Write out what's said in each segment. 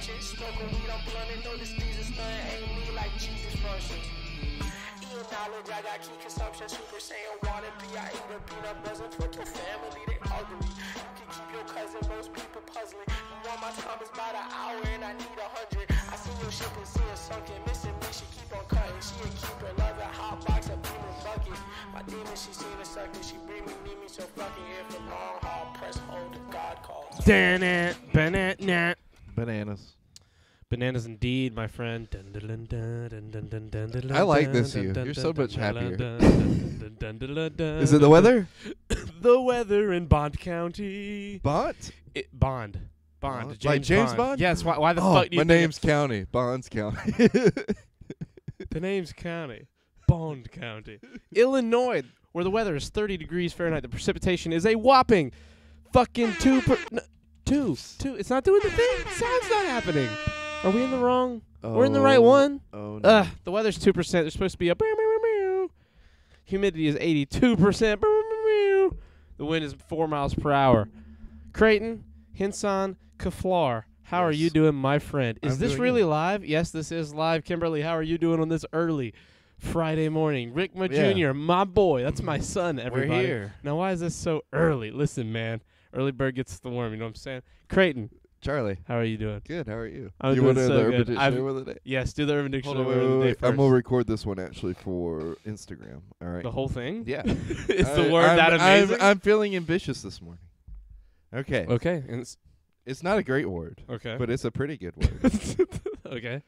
lunches. Smoking weed, I'm blunting. No, this Jesus nothing ain't me like Jesus functions. Eating knowledge, I got key consumption. Super Saiyan wannabe. I eat a peanut butter. Fuck your family, they ugly. You can keep your cousin, most people puzzling. You want my time is about an hour and I need 100. I seen your shit and see it sunken. Missing me, she keep on cutting. She a keeper, love a hot box, a demon bucket. My demon, she seen a sucker. She bring me, need me, so fucking here for long haul. Press hold if God calls. Bananas. Bananas indeed, my friend. I like this you. You're so much happier. Is Is it the weather? The weather in Bond County. Bond? Bond. Bond? Like James Bond? Yes. Why the Oh, fuck do you my name's County. Bonds County. The name's County. Bond County. Illinois, where the weather is 30 degrees Fahrenheit. The precipitation is a whopping fucking 2 2. It's not doing the thing. Sound's not happening. Are we in the wrong? We're in the right one. Oh, no. The weather's 2%. There's supposed to be a humidity is 82%. The wind is 4 miles per hour. Creighton, Hinson, Kaflar. How are Yes. you doing, my friend? Is I'm this doing really good. live? Yes, this is live. Kimberly, how are you doing on this early Friday morning? Rick Yeah. Jr., my boy. That's my son, everybody. We're here. Now, why is this so early? Listen, man. Early bird gets the worm, you know what I'm saying? Creighton, Charlie. how are you doing? Good. How are you? I'm you doing want to so the Urban good. Dictionary of the day? Yes, do the Urban Hold Dictionary on, word of the day wait. I'm first. going to record this one actually for Instagram. All right. The whole thing? Yeah. Is the word that amazing? I'm feeling ambitious this morning. Okay. Okay. And It's not a great word, okay. but it's a pretty good word. Okay.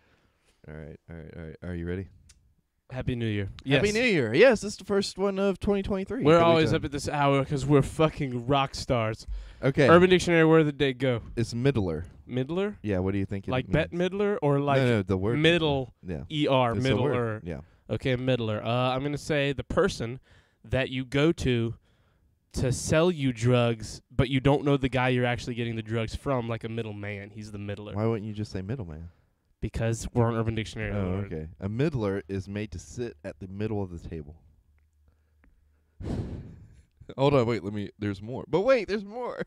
All right. Are you ready? Happy New Year. Yes. Happy New Year. Yes, this is the first one of 2023. We're that we've always done. up at this hour because we're fucking rock stars. Okay. Urban Dictionary, where did they go? It's middler. Middler? Yeah, what do you think it Like means? Bette Midler or like no, the word middle Yeah. ER, It's a word. middler? Yeah. Okay, middler. I'm going to say the person that you go to sell you drugs, but you don't know the guy you're actually getting the drugs from, like a middleman. He's the middler. Why wouldn't you just say middleman? Because we're on Urban Dictionary. Oh, Lord. okay. A middler is made to sit at the middle of the table. Hold on, wait, there's more. But wait, there's more.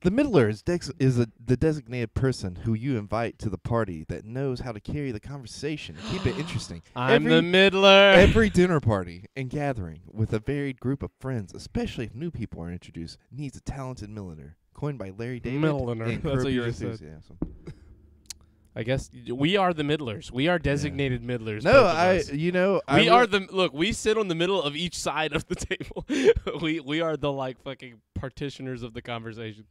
The middler is the designated person who you invite to the party that knows how to carry the conversation and keep it interesting. I'm the middler. Every dinner party and gathering with a varied group of friends, especially if new people are introduced, needs a talented milliner. Coined by Larry David. Milliner. and That's Curb what you Your just said. Enthusiasm. I guess we are the middlers. We are designated middlers. No, both of us. I We are the look. We sit on the middle of each side of the table. we are the like fucking partitioners of the conversation.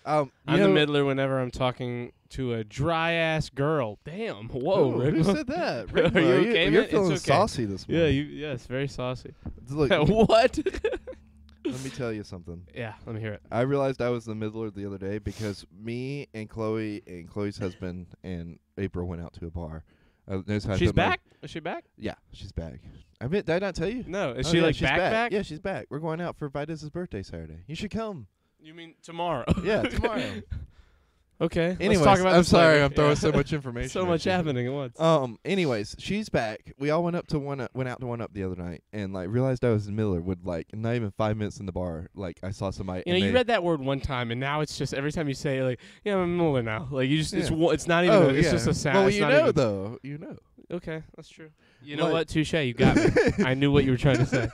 I'm the middler whenever I'm talking to a dry ass girl. Damn. Whoa, Rick. who said that? Are Rick, you okay, You're man? It's feeling okay. saucy this Yeah. morning. Yes. Very saucy. Look, What? let me tell you something. Yeah. Let me hear it. I realized I was the middler the other day because me and Chloe and Chloe's husband and April went out to a bar. She's back. Is she back? Yeah, she's back. Did I not tell you? No. Is Oh, she yeah, like she's back? Yeah, she's back. We're going out for Vitus' birthday Saturday. You should come. You mean tomorrow? Yeah, tomorrow. Okay. Anyways, let's talk about I'm this sorry, later. I'm throwing Yeah. so much information. So at much you. happening at once. Anyways, she's back. We all went out to one up the other night and like realized I was the middler with like not even 5 minutes in the bar. Like I saw somebody. You know, and you they- read that word one time, and now it's just every time you say it, like, yeah, I'm a Miller now. Like you just, Yeah. it's not even. It's yeah. just a sound. Well, it's you not know even- though. You know. Okay, that's true. You know Like- what? Touche. You got me. I knew what you were trying to say.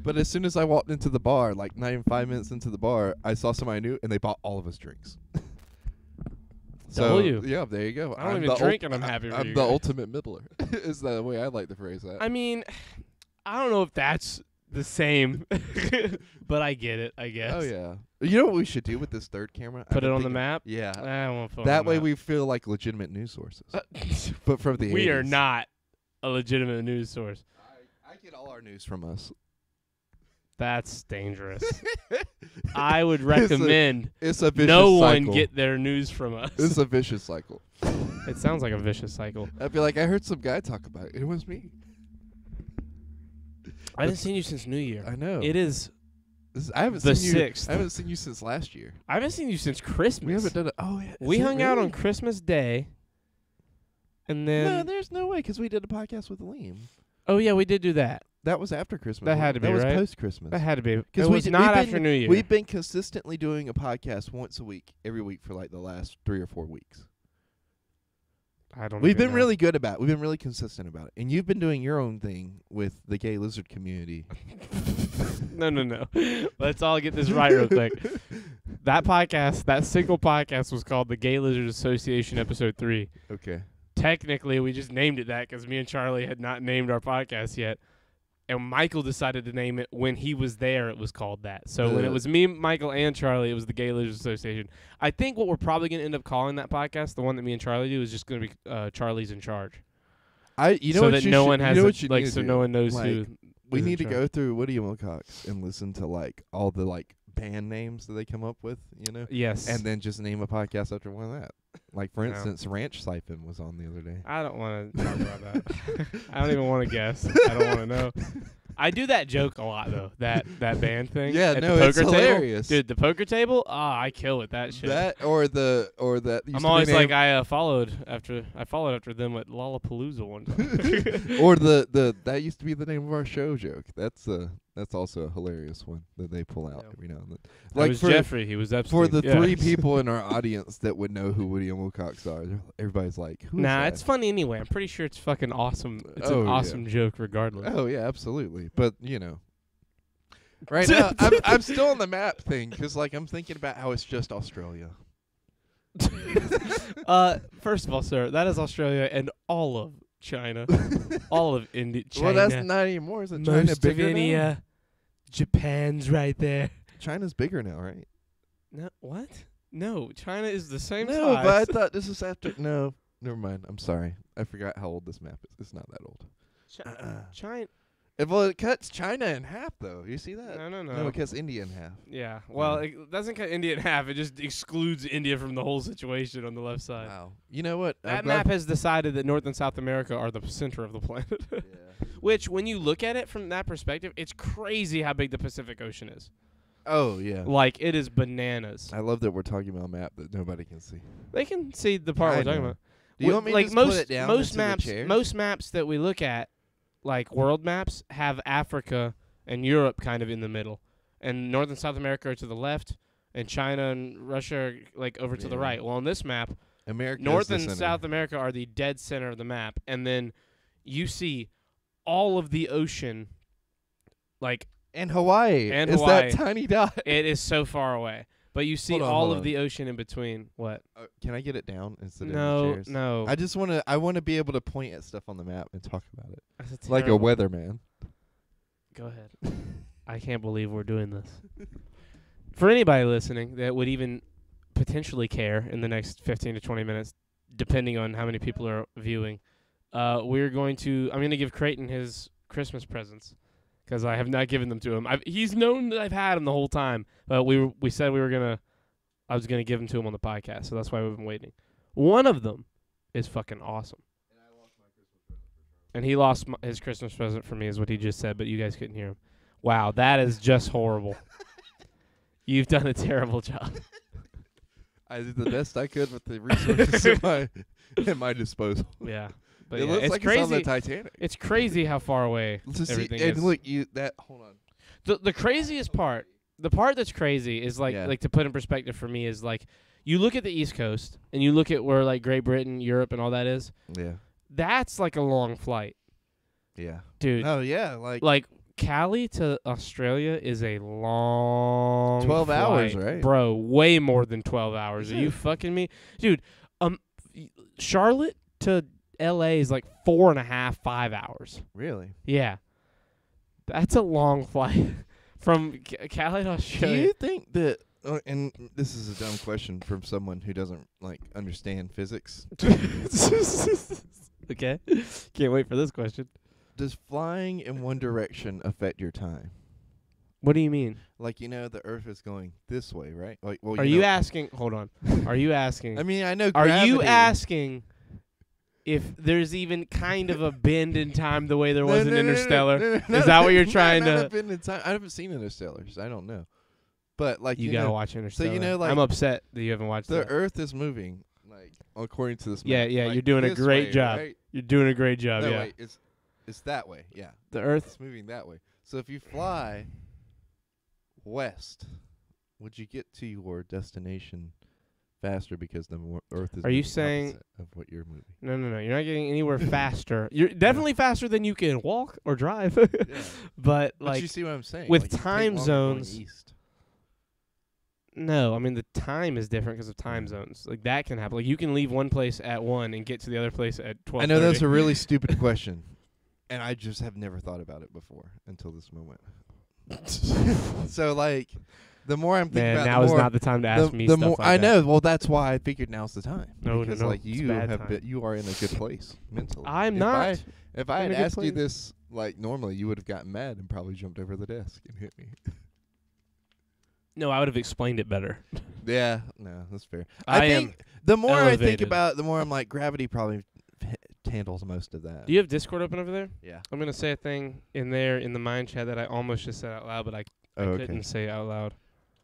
But as soon as I walked into the bar, like not even 5 minutes into the bar, I saw somebody I knew, and they bought all of us drinks. W. Yeah, there you go. I don't I'm even the drink, and I'm happy for I'm you the guys. ultimate middler. Is the way I like to phrase that. I mean, I don't know if that's the same, but I get it. I guess. Oh yeah. You know what we should do with this third camera? I've Put it been on the thinking- map. Yeah. I won't put it That on the way map. we feel like legitimate news sources. But from the we are 80s. not a legitimate news source. I get all our news from us. That's dangerous. I would recommend It's a vicious no cycle. one get their news from us. It's a vicious cycle. It sounds like a vicious cycle. I'd be like, I heard some guy talk about it. It was me. I haven't seen you since New Year. I know. It is. I haven't the seen you. 6th. I haven't seen you since last year. I haven't seen you since Christmas. We haven't done it. Oh yeah. We Is it hung out on really? Christmas Day, and No, then there's no way because we did a podcast with Liam. oh yeah, we did do that. That was after Christmas. That had to be, That was right? post-Christmas. That had to be. It Because was not after New Year. We've been consistently doing a podcast once a week, every week for like the last 3 or 4 weeks. I don't. We've even been know. really good about it. We've been really consistent about it. And you've been doing your own thing with the gay lizard community. No. Let's all get this right real quick. That podcast, that single podcast, was called the Gay Lizard Association Episode 3. Okay. Technically, we just named it that because me and Charlie had not named our podcast yet. And Michael decided to name it when he was there. It was called that. So when it was me, Michael, and Charlie, it was the Gay Lizard Association. I think what we're probably going to end up calling that podcast, the one that me and Charlie do, is just going to be Charlie's in Charge. You know so what that you no should- one has you know a- what you like need to so do? no one knows Like, who. We is in need to charge. go through Woody and Wilcox and listen to like all the like band names that they come up with, you know, Yes. and then just name a podcast after one of that. Like for No. instance, Ranch Siphon was on the other day. I don't want to talk about that. I don't even want to guess. I don't want to know. I do that joke a lot though. That band thing. Yeah, at no, the it's poker table. hilarious. Dude, the poker table. I kill with that shit. That or that. Used I'm to always be like named- I followed after them at Lollapalooza one time. or the that used to be the name of our show joke. That's also a hilarious one that they pull out Yeah. every now and then. It Like was for Jeffrey. He was Epstein. for the Yeah. 3 people in our audience that would know who Woody and Wilcox are, everybody's like, who is Nah, that? it's funny anyway. I'm pretty sure it's fucking awesome. It's Oh, an yeah. awesome joke regardless. Oh yeah, absolutely. But you know, right now I'm still on the map thing because like I'm thinking about how it's just Australia. First of all, sir, that is Australia and all of China, all of India. China. Well, that's not anymore. Isn't China most of bigger now? India. Japan's right there. China's bigger now, right? No, what? No, China is the same No, size. but I thought this was after. No, never mind. I'm sorry. I forgot how old this map is. It's not that old. China. Well, it cuts China in half, though. You see that? No. No, it cuts India in half. Yeah. Well, it doesn't cut India in half. It just excludes India from the whole situation on the left side. Wow. You know what? That map has decided that North and South America are the center of the planet. Yeah. Which, when you look at it from that perspective, it's crazy how big the Pacific Ocean is. Oh yeah. Like, it is bananas. I love that we're talking about a map that nobody can see. They can see the part I we're talking know. about. Do you want me to like just most put it down most into the maps, chairs? most maps that we look at, like world maps, have Africa and Europe kind of in the middle, and North and South America are to the left, and China and Russia are like over to the Yeah. right. Well, on this map, America. North and South America are the dead center of the map, and then you see all of the ocean, like and Hawaii. And is Hawaii. that tiny dot? it is so far away. But you see Hold on, all hold of on. the ocean in between. What? Can I get it down instead of the No, chairs? no. I just want to. I want to be able to point at stuff on the map and talk about it, That's like a terrible- weatherman. Go ahead. I can't believe we're doing this. For anybody listening that would even potentially care in the next 15 to 20 minutes, depending on how many people are viewing, I'm going to give Creighton his Christmas presents because I have not given them to him. He's known that I've had them the whole time, but we said I was going to give them to him on the podcast, so that's why we've been waiting. One of them is fucking awesome. And he lost his Christmas present for me, is what he just said, but you guys couldn't hear him. Wow, that is just horrible. You've done a terrible job. I did the best I could with the resources at my disposal. Yeah, but It yeah, looks it's like crazy. it's on the Titanic. It's crazy how far away Let's everything see, and is. look, hold on. The craziest part, the part that's crazy is Yeah. like to put in perspective for me is like you look at the East Coast and you look at where like Great Britain, Europe, and all that is. Yeah, That's like a long flight, yeah. dude. Oh yeah, like Like Cali to Australia is a long 12 hours, flight. right? Bro, way more than 12 hours. Is Are you it? fucking me? Dude, Charlotte to LA is like 4.5, 5 hours. really. Yeah. That's a long flight from Cali to Do Australia. you think that? And this is a dumb question from someone who doesn't like understand physics. Okay. Can't wait for this question. Does flying in one direction affect your time? What do you mean? Like the Earth is going this way, right? Like, well, Are you asking? Hold on. Are you asking? I mean, I know. Are you gravity- asking if there's even kind of a bend in time the way there was in Interstellar? Is that what you're trying to? I haven't seen Interstellar, so I don't know. But like You you gotta know, watch Interstellar. like, I'm upset that you haven't watched the that. Earth is moving, like according to this. Yeah, map, yeah, like, you're doing a this great way, job. right? You're doing a great job. No, yeah. wait, it's It's that way. Yeah. The Earth. It's moving that way. So if you fly west, would you get to your destination faster because the Earth is Are you moving saying- opposite of what you're moving? No. You're not getting anywhere faster. You're definitely faster than you can walk or drive. Yeah. But But you like, see what I'm saying? with Like, you take time longer going zones- east. no. I mean, the time is different because of time zones. Like that can happen. Like you can leave one place at 1 and get to the other place at 12. I know that's a really stupid question, and I just have never thought about it before until this moment. So like, the more I'm thinking Man, about, now the is more, not the time to ask me the stuff more like I that. know. Well, that's why I figured now's the time. No, because no, like it's you bad have time. been, you are in a good place mentally. I'm If not. If I in had a good asked you place. this like normally, you would have gotten mad and probably jumped over the desk and hit me. No, I would have explained it better. Yeah, no, that's fair. I I am think the more I think elevated. about it, the more I'm like, gravity probably handles most of that. Do you have Discord open over there? Yeah. I'm gonna say a thing in there in the mind chat that I almost just said out loud, but I Oh, okay. couldn't say it out loud.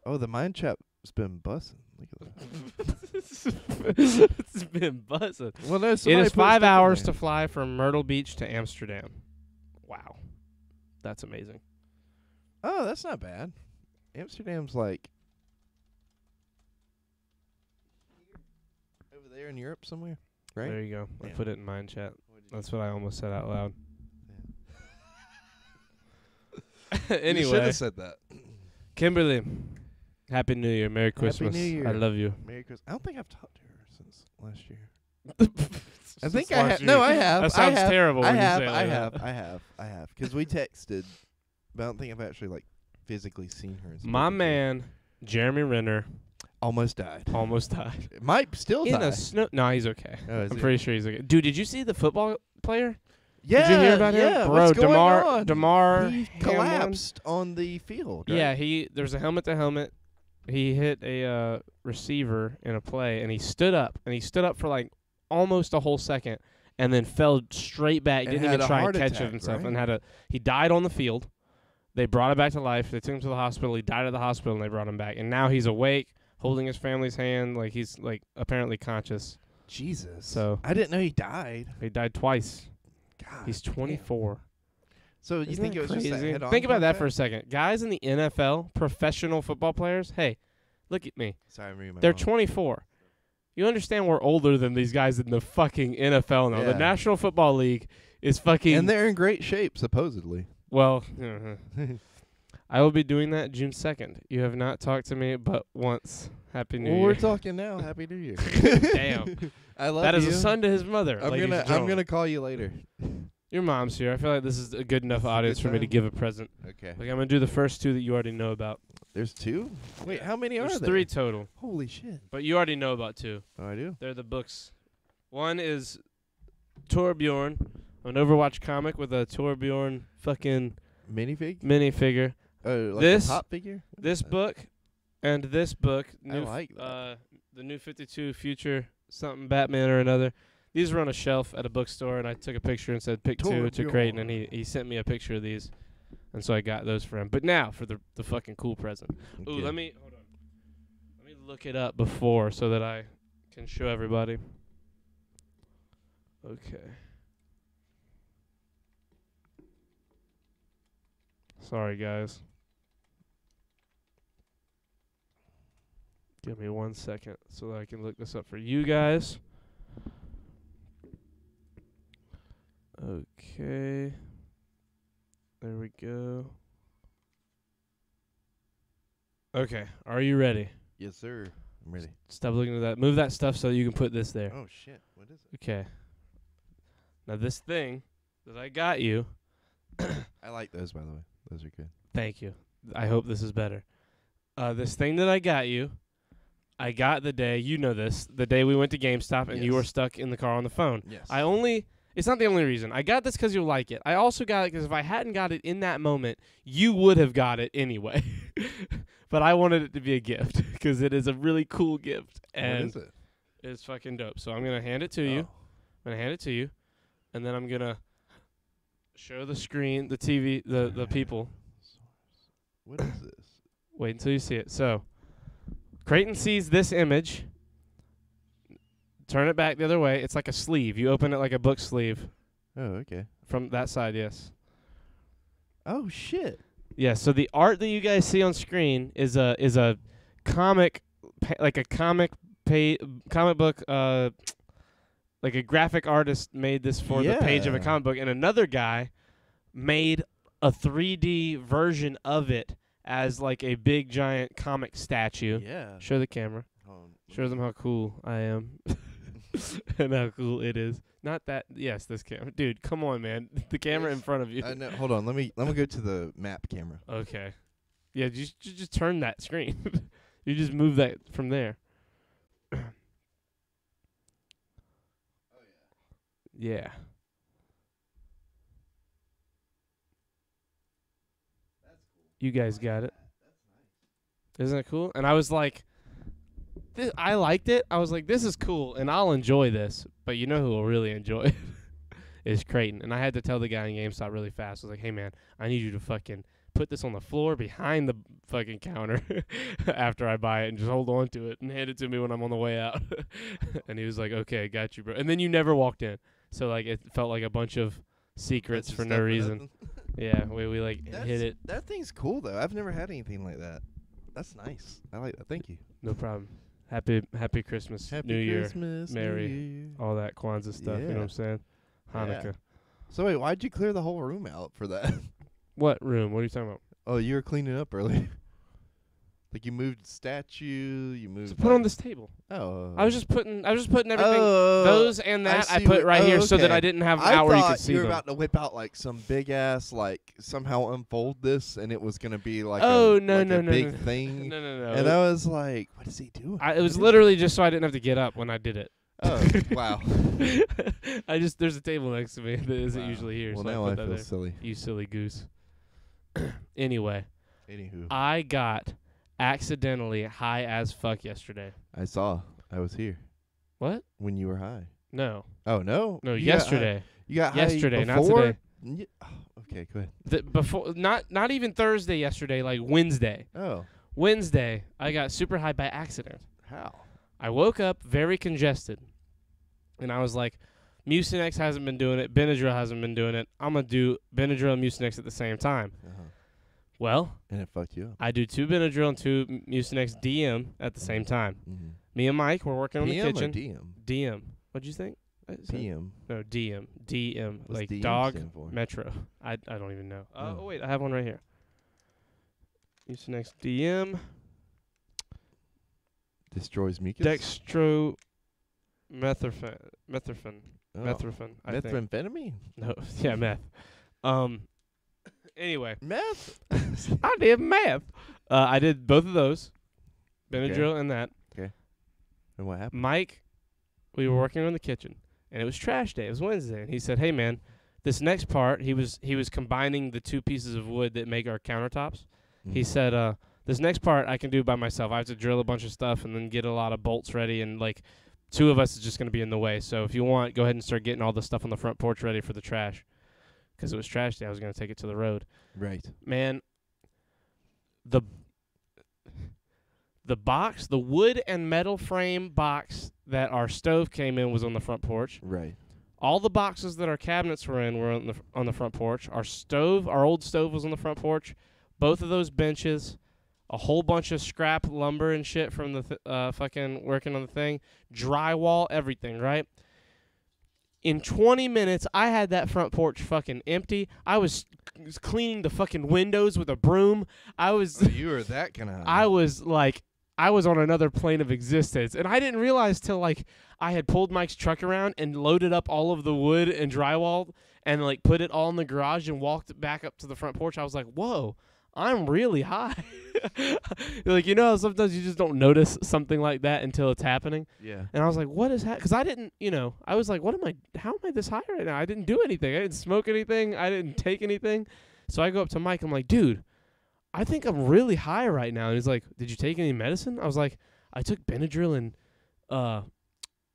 Oh, the mind chat's been bussing. Look at that. It's been buzzing. Well, no, It somebody is put 5 stuff in hours there. to fly from Myrtle Beach to Amsterdam. Wow, that's amazing. Oh, that's not bad. Amsterdam's like over there in Europe somewhere, right? There you go. I Yeah. put it in mind chat. That's what I almost said out loud. You should Anyway, have said that. Kimberly, Happy New Year, Merry Christmas. New Year. I love you. Merry Christmas. I don't think I've talked to her since last year. I Since think I last have. year. No, I have. That sounds I have. terrible. I when you have. say it I like have. that. I have. Because we texted, but I don't think I've actually like physically seen her. and My spoken to her. man, Jeremy Renner, almost died. almost died. It might still In die. a snow. No, he's okay. Oh, is I'm he? pretty sure he's okay. Dude, did you see the football player? Yeah, Did you hear about yeah. him? Bro, What's going on? DeMar He Hamlin? collapsed on the field. Right? Yeah, there's a helmet to helmet. He hit a receiver in a play, and he stood up for like almost a whole second, and then fell straight back. And Didn't had even a try and heart catch attack, himself, right? and he died on the field. They brought him back to life. They took him to the hospital. He died at the hospital, and they brought him back. And now he's awake, holding his family's hand, like he's like apparently conscious. Jesus. So I didn't know he died. he died twice. God. He's damn. 24. So you Isn't think that it was just a crazy? head-on Think about that for a contact? second. Guys in the NFL, professional football players. Hey, look at me. Sorry, I'm reading my They're phone. 24. You understand we're older than these guys in the fucking NFL now. The Yeah. National Football League is fucking. And they're in great shape, supposedly. well, I will be doing that June 2nd. You have not talked to me but once. Happy New Well, Year. we're talking now. Happy New Year. Damn. I love That is you. a son to his mother. I'm ladies and I'm gentlemen. gonna call you later. Your mom's here. I feel like this is a good enough This is a audience good for me to time? give a present. Okay. Like I'm gonna do the first two that you already know about. There's two? Wait, how many There's are there? 3 total, Holy shit. but you already know about 2. Oh, I do? They're the books. One is Torbjorn, an Overwatch comic with a Torbjorn fucking Minifig? minifigure. Oh, like This- a pop figure? What This is that? book and this book, I like that. the New 52 Future something Batman or another. These were on a shelf at a bookstore, and I took a picture and said pick 2 to Creighton, and he sent me a picture of these, and so I got those for him. But now for the fucking cool present. Ooh, Okay. let me hold on. Let me look it up before so that I can show everybody. Okay. Sorry, guys. Give me 1 second so that I can look this up for you guys. Okay. There we go. Okay. Are you ready? Yes, sir. I'm ready. Stop looking at that. Move that stuff so you can put this there. Oh, shit. What is it? Okay. Now this thing that I got you. I like those, by the way. Those are good. Thank you. I hope this is better. This thing that I got you, I got the day, you know this, the day we went to GameStop and you were Yes. stuck in the car on the phone. Yes. It's not the only reason. I got this because you'll like it. I also got it because if I hadn't got it in that moment, you would have got it anyway. But I wanted it to be a gift because it is a really cool gift. What And is it? it's fucking dope. So I'm going to hand it to you. Oh. I'm going to hand it to you. And then I'm going to show the screen, the TV, the people. What is this? Wait until you see it. So, Creighton sees this image. Turn it back the other way. It's like a sleeve. You open it like a book sleeve. Oh, okay. From that side, yes. Oh shit. Yeah, so the art that you guys see on screen is a comic, like a comic book, like a graphic artist made this for the page of a Yeah. comic book, and another guy made a 3D version of it as like a big giant comic statue. Yeah. Show the camera. Show them how cool I am and how cool it is. Not that. Yes, this camera. Dude, come on, man. The camera in front of you. No, hold on. Let me go to the map camera. Okay. Yeah, just turn that screen. You just move that from there. Yeah. You guys got it. Isn't it cool? And I was like, I liked it. I was like, this is cool, and I'll enjoy this. But you know who will really enjoy it is Creighton. And I had to tell the guy in GameStop really fast. I was like, hey, man, I need you to fucking put this on the floor behind the fucking counter after I buy it and just hold on to it and hand it to me when I'm on the way out. And he was like, okay, got you, bro. And then you never walked in. So, like, it felt like a bunch of secrets for no reason. Yeah, we like hit it. That thing's cool though. I've never had anything like that. That's nice. I like that. Thank you. No problem. Happy Christmas, Happy New Year, Christmas, Merry, New Year. all that Kwanzaa stuff. You know Yeah. what I'm saying? Hanukkah. Yeah. So wait, why'd you clear the whole room out for that? What room? What are you talking about? Oh, you were cleaning up earlier. Like you moved statue. You moved. So put on this table. Oh. I was just putting everything. Oh, Those and that I see put what- right here so that okay. I didn't have an I out where you thought could see you were them. about to whip out like some big ass like somehow unfold this and it was gonna be like Oh, a, no, like no, a no, big no. thing. No. And I was like, what is he doing? It was literally just so I didn't have to get up when I did it. Oh wow. There's a table next to me that isn't Wow. usually here. Well, so now I I put that feel there. silly. You silly goose. Anyway, Anywho, I got accidentally high as fuck yesterday. I saw. I was here What? when you were high. No. Oh no. No, You got high- yesterday. You got high Yesterday, not before? today. Oh, okay, go ahead. Before not even Thursday yesterday, like Wednesday. Oh, Wednesday, I got super high by accident. how? I woke up very congested. And I was like, Mucinex hasn't been doing it. Benadryl hasn't been doing it. I'm going to do Benadryl and Mucinex at the same time. Uh-huh. Well, And it fucked you up. I do 2 Benadryl and 2 Mucinex DM at the same time. Mm-hmm. Me and Mike were working on the PM or kitchen. DM? DM. What'd you think? I said- PM. No, DM. DM. What's like DM dog stand for? metro. I don't even know. Oh. Oh, wait. I have one right here. Mucinex DM. Destroys mucus. Dextromethorphan. Oh. Methorphan, I think. Methamphetamine. No, yeah, meth. Anyway, Meth. I did meth. I did both of those, Benadryl and that. And what happened? Mike, we were working on the kitchen, and it was trash day. It was Wednesday, and he said, "Hey, man, this next part." He was combining the 2 pieces of wood that make our countertops. He Mhm. said, "This next part I can do by myself. I have to drill a bunch of stuff and then get a lot of bolts ready, and like 2 of us is just going to be in the way. So if you want, go ahead and start getting all the stuff on the front porch ready for the trash." Because it was trash day, I was going to take it to the road. Right. Man, the box, the wood and metal frame box that our stove came in was on the front porch. Right. All the boxes that our cabinets were in were on the front porch. Our old stove was on the front porch. Both of those benches, a whole bunch of scrap lumber and shit from the fucking working on the thing, drywall, everything, right? In 20 minutes, I had that front porch fucking empty. I was cleaning the fucking windows with a broom. I was You were that kind of. I was like, I was on another plane of existence. And I didn't realize till like I had pulled Mike's truck around and loaded up all of the wood and drywall and like put it all in the garage and walked back up to the front porch. I was like, whoa, I'm really high. Like, you know how sometimes you just don't notice something like that until it's happening? Yeah. And I was like, what is happening? Because I didn't, I was like, how am I this high right now? I didn't do anything. I didn't smoke anything. I didn't take anything. So I go up to Mike. I'm like, dude, I think I'm really high right now. And he's like, did you take any medicine? I was like, I took Benadryl and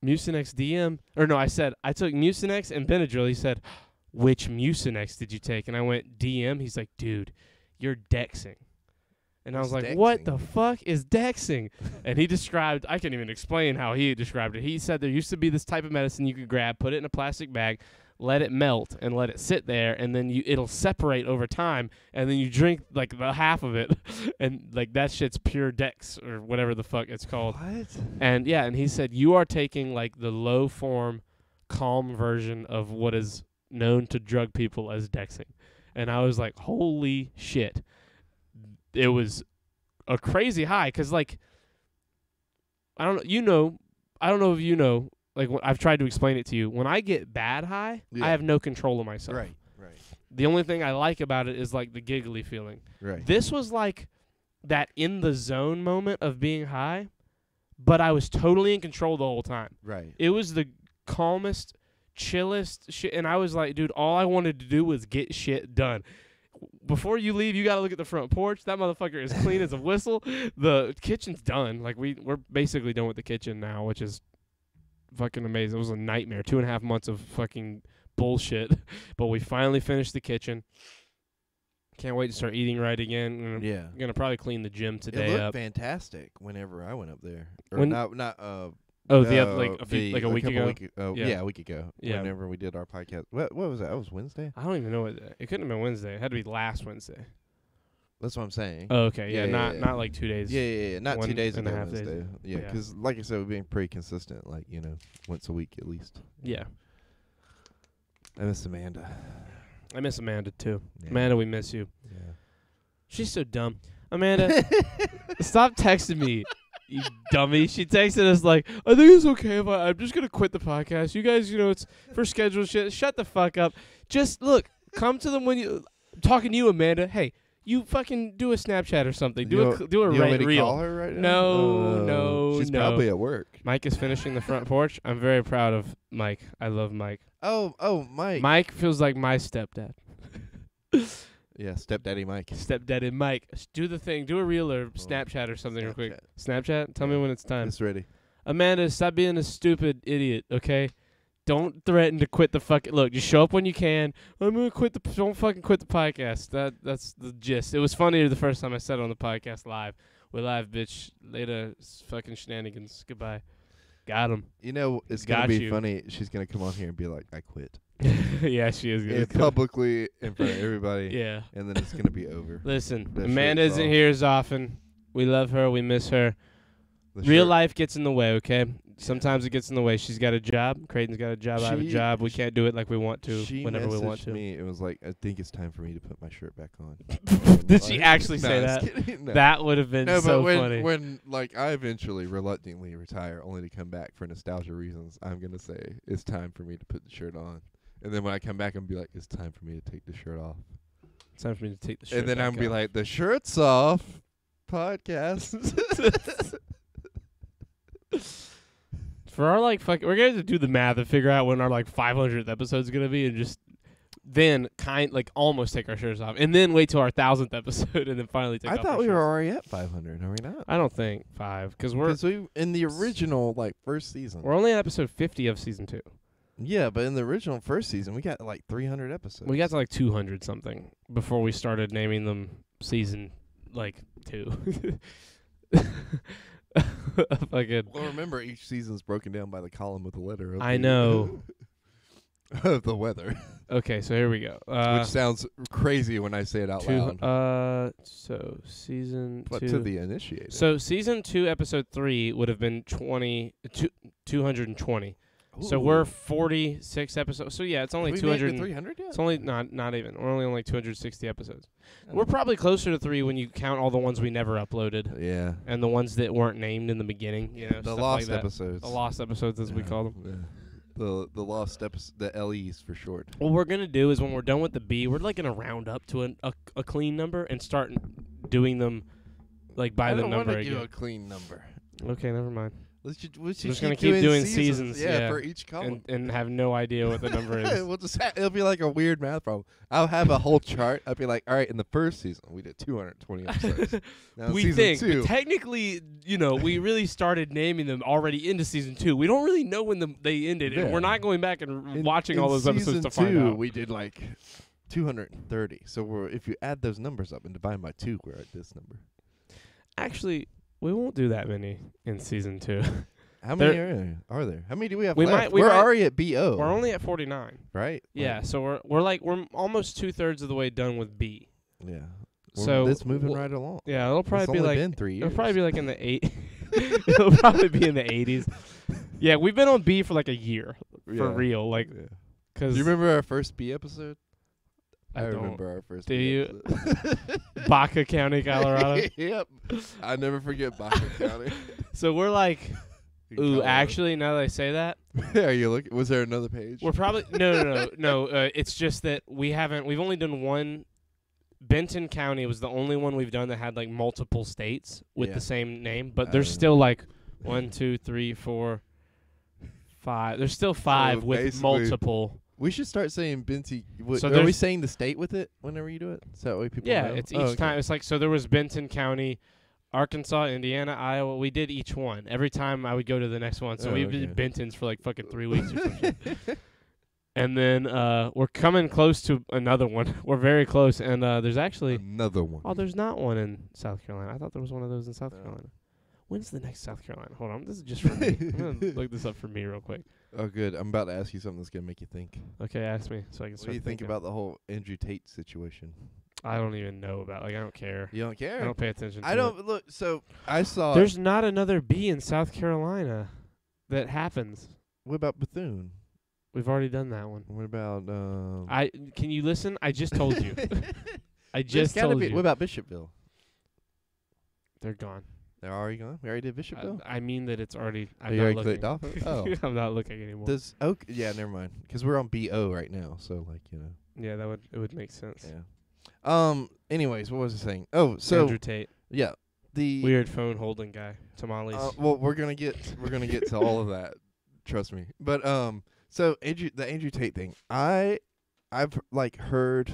Mucinex DM. Or no, I said, I took Mucinex and Benadryl. He said, which Mucinex did you take? And I went, DM. He's like, dude, you're Dexing. And I was What's like, what Dexing? the fuck is Dexing? And he described, I can't even explain how he described it. He said there used to be this type of medicine you could grab, put it in a plastic bag, let it melt and let it sit there, and then it'll separate over time, and then you drink like the half of it, and like that shit's pure Dex or whatever the fuck it's called. What? And yeah, and he said you are taking like the low form, calm version of what is known to drug people as Dexing. And I was like, holy shit. It was a crazy high, 'cause like I don't know if you know, like I've tried to explain it to you. When I get bad high, I have no control of myself. Right. The only thing I like about it is like the giggly feeling. Right. This was like that in the zone moment of being high, but I was totally in control the whole time. Right. It was the calmest, chillest shit, and I was like, dude, all I wanted to do was get shit done. Before you leave, you got to look at the front porch. That motherfucker is clean as a whistle. The kitchen's done. Like we're basically done with the kitchen now, which is fucking amazing. It was a nightmare. 2.5 months of fucking bullshit, but we finally finished the kitchen. Can't wait to start eating right again. Yeah. I'm gonna probably clean the gym It today looked up. fantastic whenever I went up there. Or When- not Oh, no, like a week couple ago. yeah. Yeah. a week ago. Yeah. Whenever we did our podcast. What was that? That was Wednesday? I don't even know what it couldn't have been Wednesday. It had to be last Wednesday. That's what I'm saying. Oh, okay. Yeah, Yeah, not like 2 days. Yeah. Not 2 days 1.5 ago days. Wednesday. Yeah, Yeah. because like I said, we've been pretty consistent. Like, once a week at least. Yeah. I miss Amanda. I miss Amanda too. Yeah. Amanda, we miss you. Yeah. She's so dumb. Amanda, stop texting me, you dummy. She texted us like, I think it's okay if I'm just going to quit the podcast. You guys, it's for scheduled shit. Shut the fuck up. Just, look, come to them when you... I'm talking to you, Amanda. Hey, you fucking do a Snapchat or something. Do a You want me to reel. call her right now? No, She's no. probably at work. Mike is finishing the front porch. I'm very proud of Mike. I love Mike. Oh, Mike. Mike feels like my stepdad. Yeah, stepdaddy Mike. Stepdaddy Mike. Do the thing. Do a reel or Snapchat or something real quick. Snapchat? Tell me when it's time. It's ready. Amanda, stop being a stupid idiot, okay? Don't threaten to quit the fucking... Look, just show up when you can. I'm going to quit the... Don't fucking quit the podcast. That's the gist. It was funnier the first time I said it on the podcast live. We're live, bitch. Later, fucking shenanigans. Goodbye. Got him. It's going Got to be you. funny. She's going to come on here and be like, I quit. Yeah, she is good. Publicly in front of everybody. Yeah. And then it's going to be over. Listen, That Amanda shit's isn't off. here as often. We love her. We miss her. The Real shirt- life gets in the way, okay? Sometimes it gets in the way. She's got a job. Creighton's got a job. I have a She- job. We can't do it like we want to She whenever we messaged want to. me. It was like, I think it's time for me to put my shirt back on. Did she Like, actually no, say I was that? kidding. No. That would have been No, so but when, funny. when like I eventually reluctantly retire, only to come back for nostalgia reasons, I'm gonna say it's time for me to put the shirt on, and then when I come back, I'm gonna be like, it's time for me to take the shirt off, It's time for me to take the shirt and then back I'm gonna be off. like, the shirt's off, podcast. For our we're gonna have to do the math and figure out when our 500th episode's gonna be, and just then almost take our shirts off, and then wait till our 1000th episode, and then finally take. I off thought our we shirts. were already at 500. Are we not? I don't think 5 because we're Because we in the original first season. we're only at episode 50 of season 2. Yeah, but in the original first season, we got 300 episodes. We got to 200 something before we started naming them season 2. Fucking. Well, remember, each season's broken down by the column with the letter. Of I the- know. of the weather, Okay, so here we go. which sounds crazy when I say it out loud. So season But 2. to the initiated. So season 2, episode 3 would have been 220. So we're 46 episodes. So yeah, it's only we 200. made it 300 yet? It's only not even. We're only on 260 episodes. Oh. We're probably closer to 3 when you count all the ones we never uploaded Yeah. and the ones that weren't named in the beginning. The stuff lost like that. episodes. The lost episodes, as we call them. Yeah. The lost episodes, the LEs for short. What we're gonna do is when we're done with the B, we're gonna round up to a clean number and start doing them by the number I don't want to again. do a clean number. Okay, never mind. We We're should just gonna keep doing seasons, yeah, for each column. And have no idea what the number is. We'll just it'll be like a weird math problem. I'll have a whole chart. I'll be like, all right, in the first season we did 220 episodes. Now We season think, 2, but technically, we really started naming them already into season 2. We don't really know when they ended, and Yeah. we're not going back and in- watching in all those episodes season to find 2, out. we did 230. So if you add those numbers up and divide by 2, we're at this number. Actually, we won't do that many in season 2. How many are there? How many do we have We left? we We're might- already at BO. We're only at 49. right? Yeah, so we're almost 2/3 of the way done with B. Yeah. So it's moving we'll- right along. Yeah, it'll It's probably be only like been 3 years. it'll probably be like in the 8. It'll probably be in the 80s. Yeah, we've been on B for like a year for Yeah. real. Like, Yeah. cause Do you remember our first B episode? I don't. remember our first Do B you? episode. Baca County, Colorado. Yep. I never forget Baca County. So we're like, in ooh, Colorado. actually, now that I say that, Are you looking? Was there another page? we're probably no. It's just that we've only done one. Benton County was the only one we've done that had like multiple states with Yeah. the same name, but there's still like 1, 2, 3, 4, 5. There's still 5 with basically- multiple. We should start saying Binti. So Are we there's- saying the state with it whenever you do it? So that way people Yeah, know? it's each Oh, okay. time. It's like, so there was Benton County, Arkansas, Indiana, Iowa. We did each one. Every time I would go to the next one. So Oh, we okay. did Benton's for like fucking 3 weeks or something. And then we're coming close to another one. We're very close. And there's actually, Another one. oh, there's not one in South Carolina. I thought there was one of those in South Oh. Carolina. When's the next South Carolina? Hold on. This is just for me. I'm going to look this up for me real quick. Oh, good. I'm about to ask you something that's gonna make you think. Okay, ask me so I can What start do you think thinking. about the whole Andrew Tate situation? I don't even know about. Like, I don't care. You don't care? I don't pay attention to I it. don't look. So I saw. There's not another B in South Carolina that happens. What about Bethune? We've already done that one. What about? Can you listen? I just told you. I There's just gotta told be. you. What about Bishopville? They're gone. They're already gone. We already did Bishopville. I mean that it's already. I'm you not already looking. clicked off it? Oh. I'm not looking anymore. Does Oak? Yeah, never mind. Because we're on BO right now. So like Yeah, it would make sense. Yeah. Anyways, what was I saying? Oh, so Andrew Tate, yeah, the weird phone holding guy, tamales. well, we're gonna get to all of that. Trust me. But so the Andrew Tate thing, I've like heard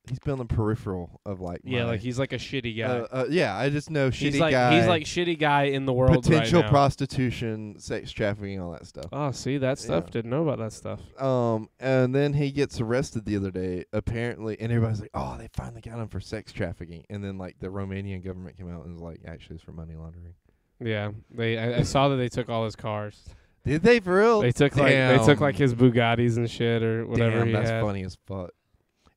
he's been on the peripheral of like yeah, my, like he's like a shitty guy. yeah, I just know he's shitty like guy. he's like shitty guy in the world potential right now. prostitution, sex trafficking, all that stuff. Oh, see that stuff? Yeah. Didn't know about that stuff. And then he gets arrested the other day, apparently, and everybody's like, "Oh, they finally got him for sex trafficking." And then like the Romanian government came out and was like, "Actually, it's for money laundering." Yeah, I saw that they took all his cars. Did they for real? They took like Damn. his Bugattis and shit or whatever Damn, he that's had. funny as fuck.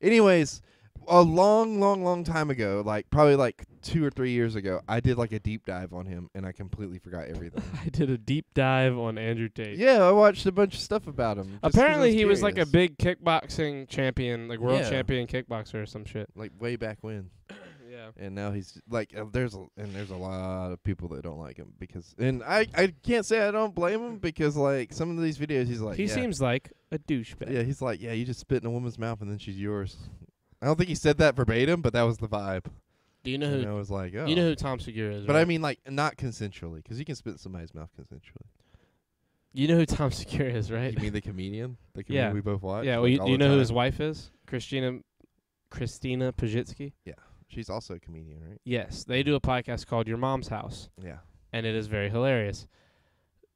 Anyways, a long time ago, like probably like 2 or 3 years ago, I did like a deep dive on him, and I completely forgot everything. I did a deep dive on Andrew Tate. Yeah, I watched a bunch of stuff about him. just 'cause I Apparently, he was like a curious. big kickboxing champion, like world Yeah. champion kickboxer or some shit. like way back when. Yeah. And now he's like, there's a lot of people that don't like him because, and I can't say I don't blame him because like some of these videos he's like, He yeah, seems like a douchebag. yeah, he's like, yeah, you just spit in a woman's mouth and then she's yours. I don't think he said that verbatim, but that was the vibe. Do you know And who? I was like, oh, You know who Tom Segura is? but right? I mean like not consensually because you can spit in somebody's mouth consensually. You know who Tom Segura is, right? You mean the comedian? The Yeah. comedian we both watch? Yeah. Well, like, do you all the know who his time? wife is? Christina Pajitsky. She's also a comedian, right? Yes, they do a podcast called Your Mom's House, Yeah. and it is very hilarious.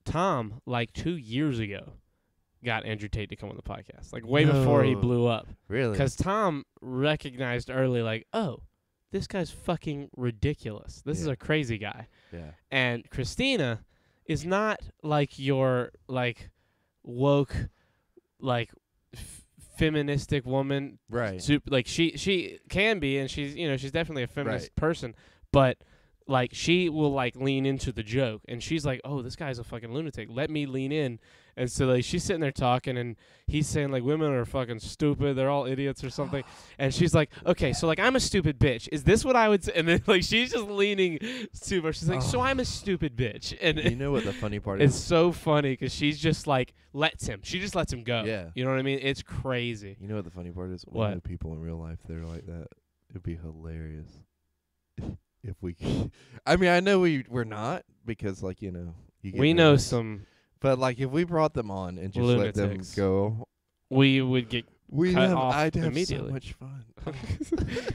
Tom, like 2 years ago, got Andrew Tate to come on the podcast, like way before he No. blew up. Really? Because Tom recognized early, like, oh, this guy's fucking ridiculous. This is Yeah. a crazy guy. yeah. And Christina is not like your, like, woke, like, feministic woman. Right. Like, she can be, and she's definitely a feminist Right. person, but like she will like lean into the joke, and she's like, oh, this guy's a fucking lunatic, let me lean in. And so like she's sitting there talking, and he's saying like women are fucking stupid, they're all idiots or something. And she's like, okay, so like I'm a stupid bitch, is this what I would say? And then like she's just leaning too much. She's like, so I'm a stupid bitch. And You know what the funny part it's is? so funny because she's just like she just lets him go. Yeah. You know what I mean? It's crazy. You know what the funny part is? We What? know people in real life that are like that. It'd be hilarious if we. I mean, I know we're not because, like, you know, you get We know nervous. some. But like, if we brought them on and just let them Lunatics. go, We would get. Cut off I'd have immediately. so much fun.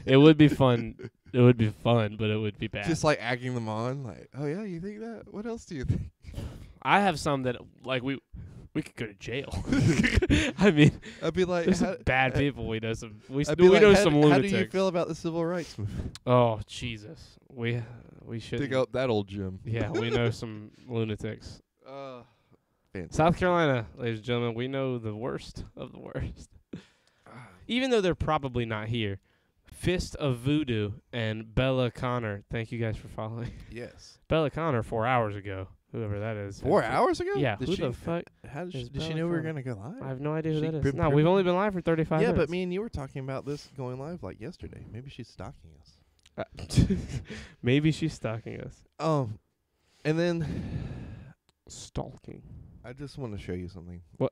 It would be fun. It would be fun, but it would be bad. Just like egging them on, like, oh yeah, you think that? What else do you think? I have some that like we could go to jail. I mean, I'd be like, there's how, some bad people. We know some. We I'd be like, know how, some how lunatics. do you feel about the civil rights movement? Oh Jesus, we should Dig up that old gym. Yeah, we know some lunatics. Fantastic. South Carolina, ladies and gentlemen, we know the worst of the worst. Even though they're probably not here. Fist of Voodoo and Bella Connor. Thank you guys for following. Yes. Bella Connor 4 hours ago. Whoever that is. 4 hours ago? Yeah. Did Who she, the fuck? How did she, is did she Bella know we were Connor? going to go live? I have no idea who She that is. pre- No, pre- we've only been live for 35 yeah, minutes. but me and you were talking about this going live like yesterday. Maybe she's stalking us. Maybe she's stalking us. And then Stalking. I just want to show you something. What?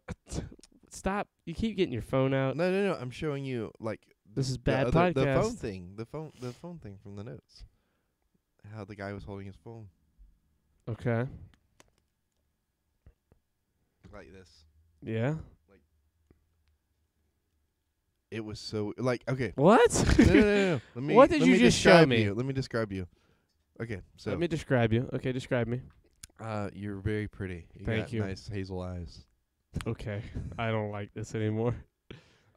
Stop. You keep getting your phone out. No. I'm showing you like This is the bad other- podcast. The phone thing. The phone thing from the notes. How the guy was holding his phone Okay. like this. Yeah. It was so like okay. What? No. Let me. What did let you me just show describe me? You. Let me describe you. Okay, so Let me describe you. Okay, describe me. you're very pretty. You Thank got you. Nice hazel eyes. Okay. I don't like this anymore.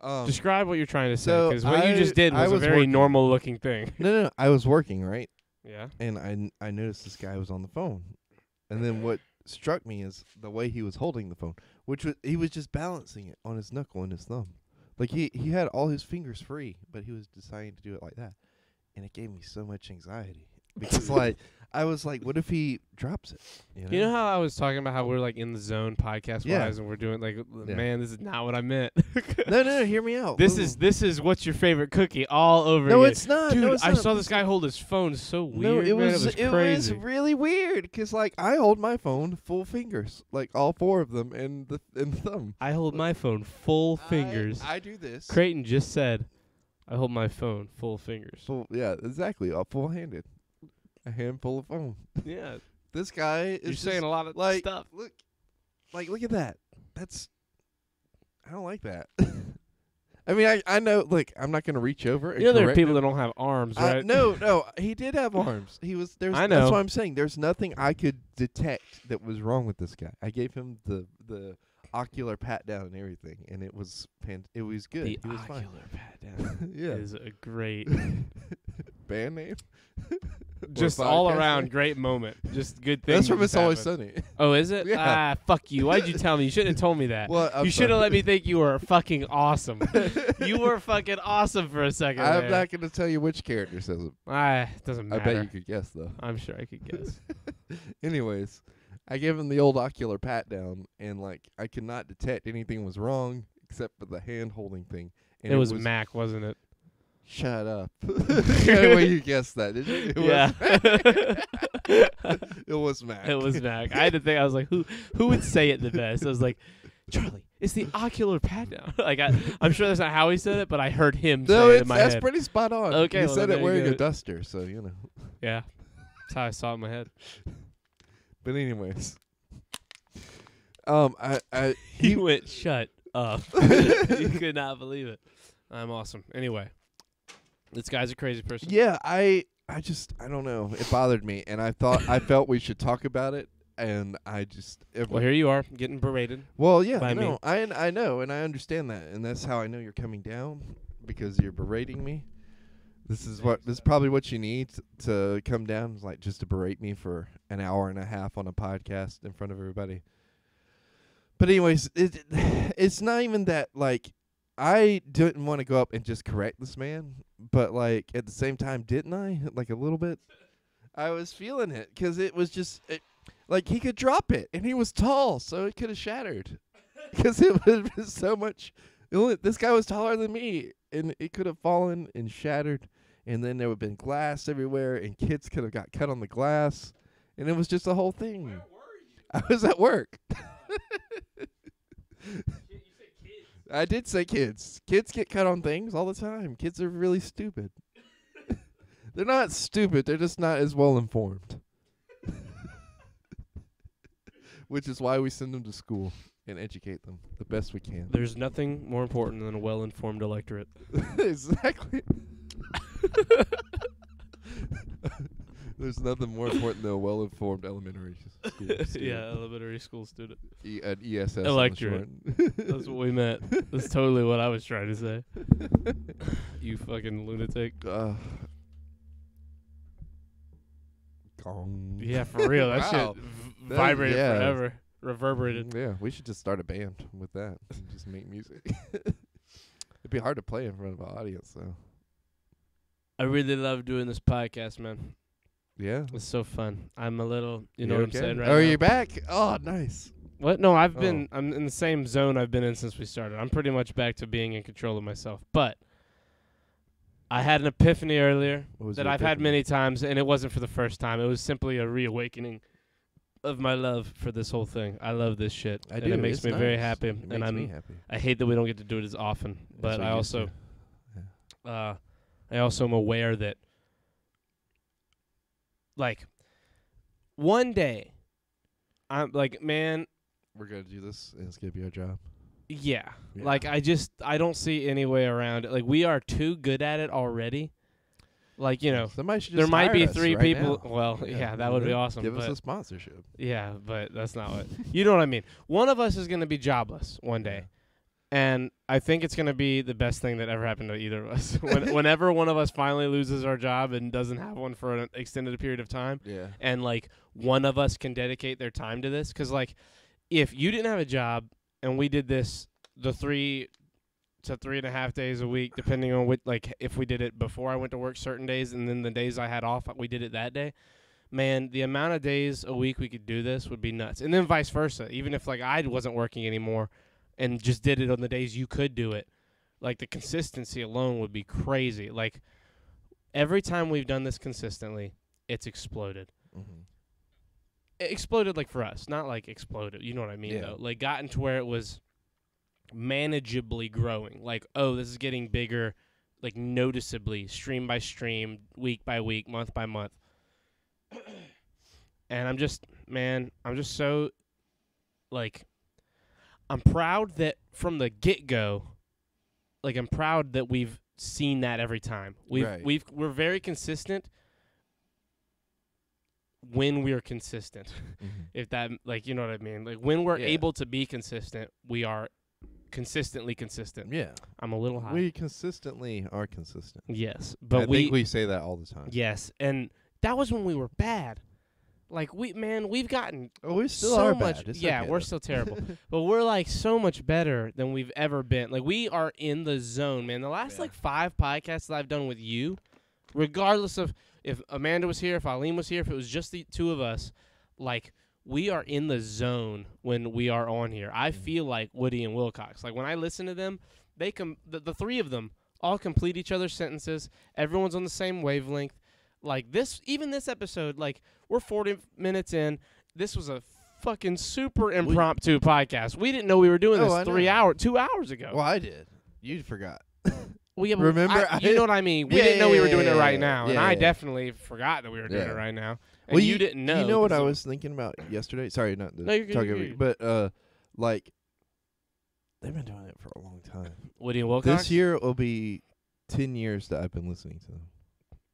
Um, Describe what you're trying to say, so because what you just did I was a was very working. normal looking thing. no. I was working right, Yeah. and I noticed this guy was on the phone, and then what struck me is the way he was holding the phone, which was he was just balancing it on his knuckle and his thumb, like he had all his fingers free, but he was deciding to do it like that, and it gave me so much anxiety because like I was like, what if he drops it? You know how I was talking about how we're like in the zone podcast Yeah. wise, and we're doing like, Yeah. man, this is not what I meant. No, hear me out. This Boom. is what's your favorite cookie all over No, again. it's not. Dude, no, it's I not. saw this guy hold his phone so No, weird. it man. was It was crazy. really weird because like I hold my phone full fingers, like all four of them, and the thumb. I hold my phone full fingers. I do this. Creighton just said, I hold my phone full fingers. Full, yeah, exactly. Full handed. A handful of phone. Yeah, This guy is you're just, saying a lot of like stuff. look at that. That's I don't like that. I mean, I know. Like, I'm not gonna reach over. And You know there are correct people him. that don't have arms, right? No, he did have arms. He was there's. I know. That's what I'm saying. There's nothing I could detect that was wrong with this guy. I gave him the ocular pat down and everything, and it was it was good. The he was fine. ocular pat down Yeah. is a great, Band name. just Or all podcast around name? great moment. Just good things. That's from just It's Always happen. Sunny. Oh, is it? Yeah. Fuck you. Why'd you tell me? You shouldn't have told me that. Well, I'm you should have sorry. let me think you were fucking awesome. You were fucking awesome for a second. I'm there. not gonna tell you which character says it. It doesn't I matter. bet you could guess though. I'm sure I could guess. Anyways, I gave him the old ocular pat down, and like I could not detect anything was wrong except for the hand holding thing. And It was Mac, wasn't it? Shut up. Well, you guessed that, did you? It Yeah. Was, it was Mac. It was Mac. I had to think. I was like, who would say it the best? I was like, Charlie, it's the ocular pat down. Like I'm sure that's not how he said it, but I heard him No, say it in my that's head. pretty spot on. Okay, He well, said then it there you wearing a go. duster, so you know. Yeah, that's how I saw it in my head. But anyways, I He went, shut up. You could not believe it. I'm awesome. Anyway, this guy's a crazy person. yeah, I don't know. It bothered me, and I felt we should talk about it, and I just Well, here you are getting berated. well, yeah, by me. no, I know, and I understand that, and that's how I know you're coming down because you're berating me. This is probably what you need to come down, is like just to berate me for an hour and a half on a podcast in front of everybody. But anyways, it's not even that, like, I didn't want to go up and just correct this man, but like at the same time, didn't I? Like a little bit. I was feeling it because it was just like he could drop it, and he was tall, so it could have shattered. Because it was so much. This guy was taller than me, and it could have fallen and shattered, and then there would have been glass everywhere, and kids could have got cut on the glass, and it was just a whole thing. Where were you? I was at work. I did say kids. Kids get cut on things all the time. Kids are really stupid. They're not stupid. They're just not as well informed. Which is why we send them to school and educate them the best we can. There's nothing more important than a well-informed electorate. Exactly. There's nothing more important than a well-informed elementary school student. Yeah, elementary school student. An ESS. on the Electorate. short. That's what we meant. That's totally what I was trying to say. You fucking lunatic. Gong. Yeah, for real. That Wow. shit vibrated yeah. forever. reverberated. Yeah, we should just start a band with that and just make music. It'd be hard to play in front of an audience, though. I really love doing this podcast, man. Yeah. It's so fun. I'm a little, you know You what okay? I'm saying right Oh, now? you're back? Oh, nice. What? No, I'm in the same zone I've been in since we started. I'm pretty much back to being in control of myself. But I had an epiphany earlier What was that your I've had epiphany? many times, and it wasn't for the first time. It was simply a reawakening of my love for this whole thing. I love this shit. I and do. it makes It's me very nice. happy. It And makes me happy. I hate that we don't get to do it as often. But I also am aware that, like, one day, I'm like, man, We're going to do this, and it's going to be our job. yeah. Yeah. Like, I don't see any way around it. Like, we are too good at it already. Like, you know, Somebody should there just might hire be us 3 right people. now. Well, yeah, that would be awesome. Give us but a sponsorship. yeah, but that's not what. You know what I mean? One of us is going to be jobless one day. And I think it's going to be the best thing that ever happened to either of us. Whenever one of us finally loses our job and doesn't have one for an extended period of time, Yeah. and, like, one of us can dedicate their time to this. Because, like, if you didn't have a job and we did this the 3 to 3.5 days a week, depending on what, like, if we did it before I went to work certain days and then the days I had off, we did it that day, man, the amount of days a week we could do this would be nuts. And then vice versa. Even if, like, I wasn't working anymore and just did it on the days you could do it, like, the consistency alone would be crazy. Like, every time we've done this consistently, it's exploded. Mm-hmm. It exploded, like, for us, not like exploded. You know what I mean, Yeah. though. Like, gotten to where it was manageably growing. Like, oh, this is getting bigger, like, noticeably, stream by stream, week by week, month by month. And I'm just so, like, I'm proud that from the get-go, like, I'm proud that we've seen that every time. We're very consistent when we're consistent. Mm-hmm. If that, like, you know what I mean? Like, when we're Yeah. able to be consistent, we are consistently consistent. Yeah. I'm a little high. We consistently are consistent. Yes, I but think we say that all the time. yes, and that was when we were bad. Like, we've gotten Oh, we still so are much. bad. It's Yeah, okay, we're though. still terrible, but we're, like, so much better than we've ever been. Like, we are in the zone, man. The last like 5 podcasts that I've done with you, regardless of if Amanda was here, if Eileen was here, if it was just the 2 of us, like, we are in the zone when we are on here. I feel like Woody and Wilcox. Like, when I listen to them, they the 3 of them all complete each other's sentences. Everyone's on the same wavelength. Like, even this episode, like, we're 40 minutes in. This was a fucking super impromptu podcast. We didn't know we were doing Oh, I this know. 2 hours ago. Well, I did. You forgot. Well, yeah, but Remember, you know what I mean? We Yeah, didn't know we were doing it yeah, right now, and yeah, I yeah. definitely forgot that we were doing Yeah. it right now. And Well, you didn't know. You know what I 'cause was thinking about yesterday? Sorry, not to No, you're good, talk you're over you, good. but like they've been doing it for a long time. Woody and Wilcox. This year will be 10 years that I've been listening to them.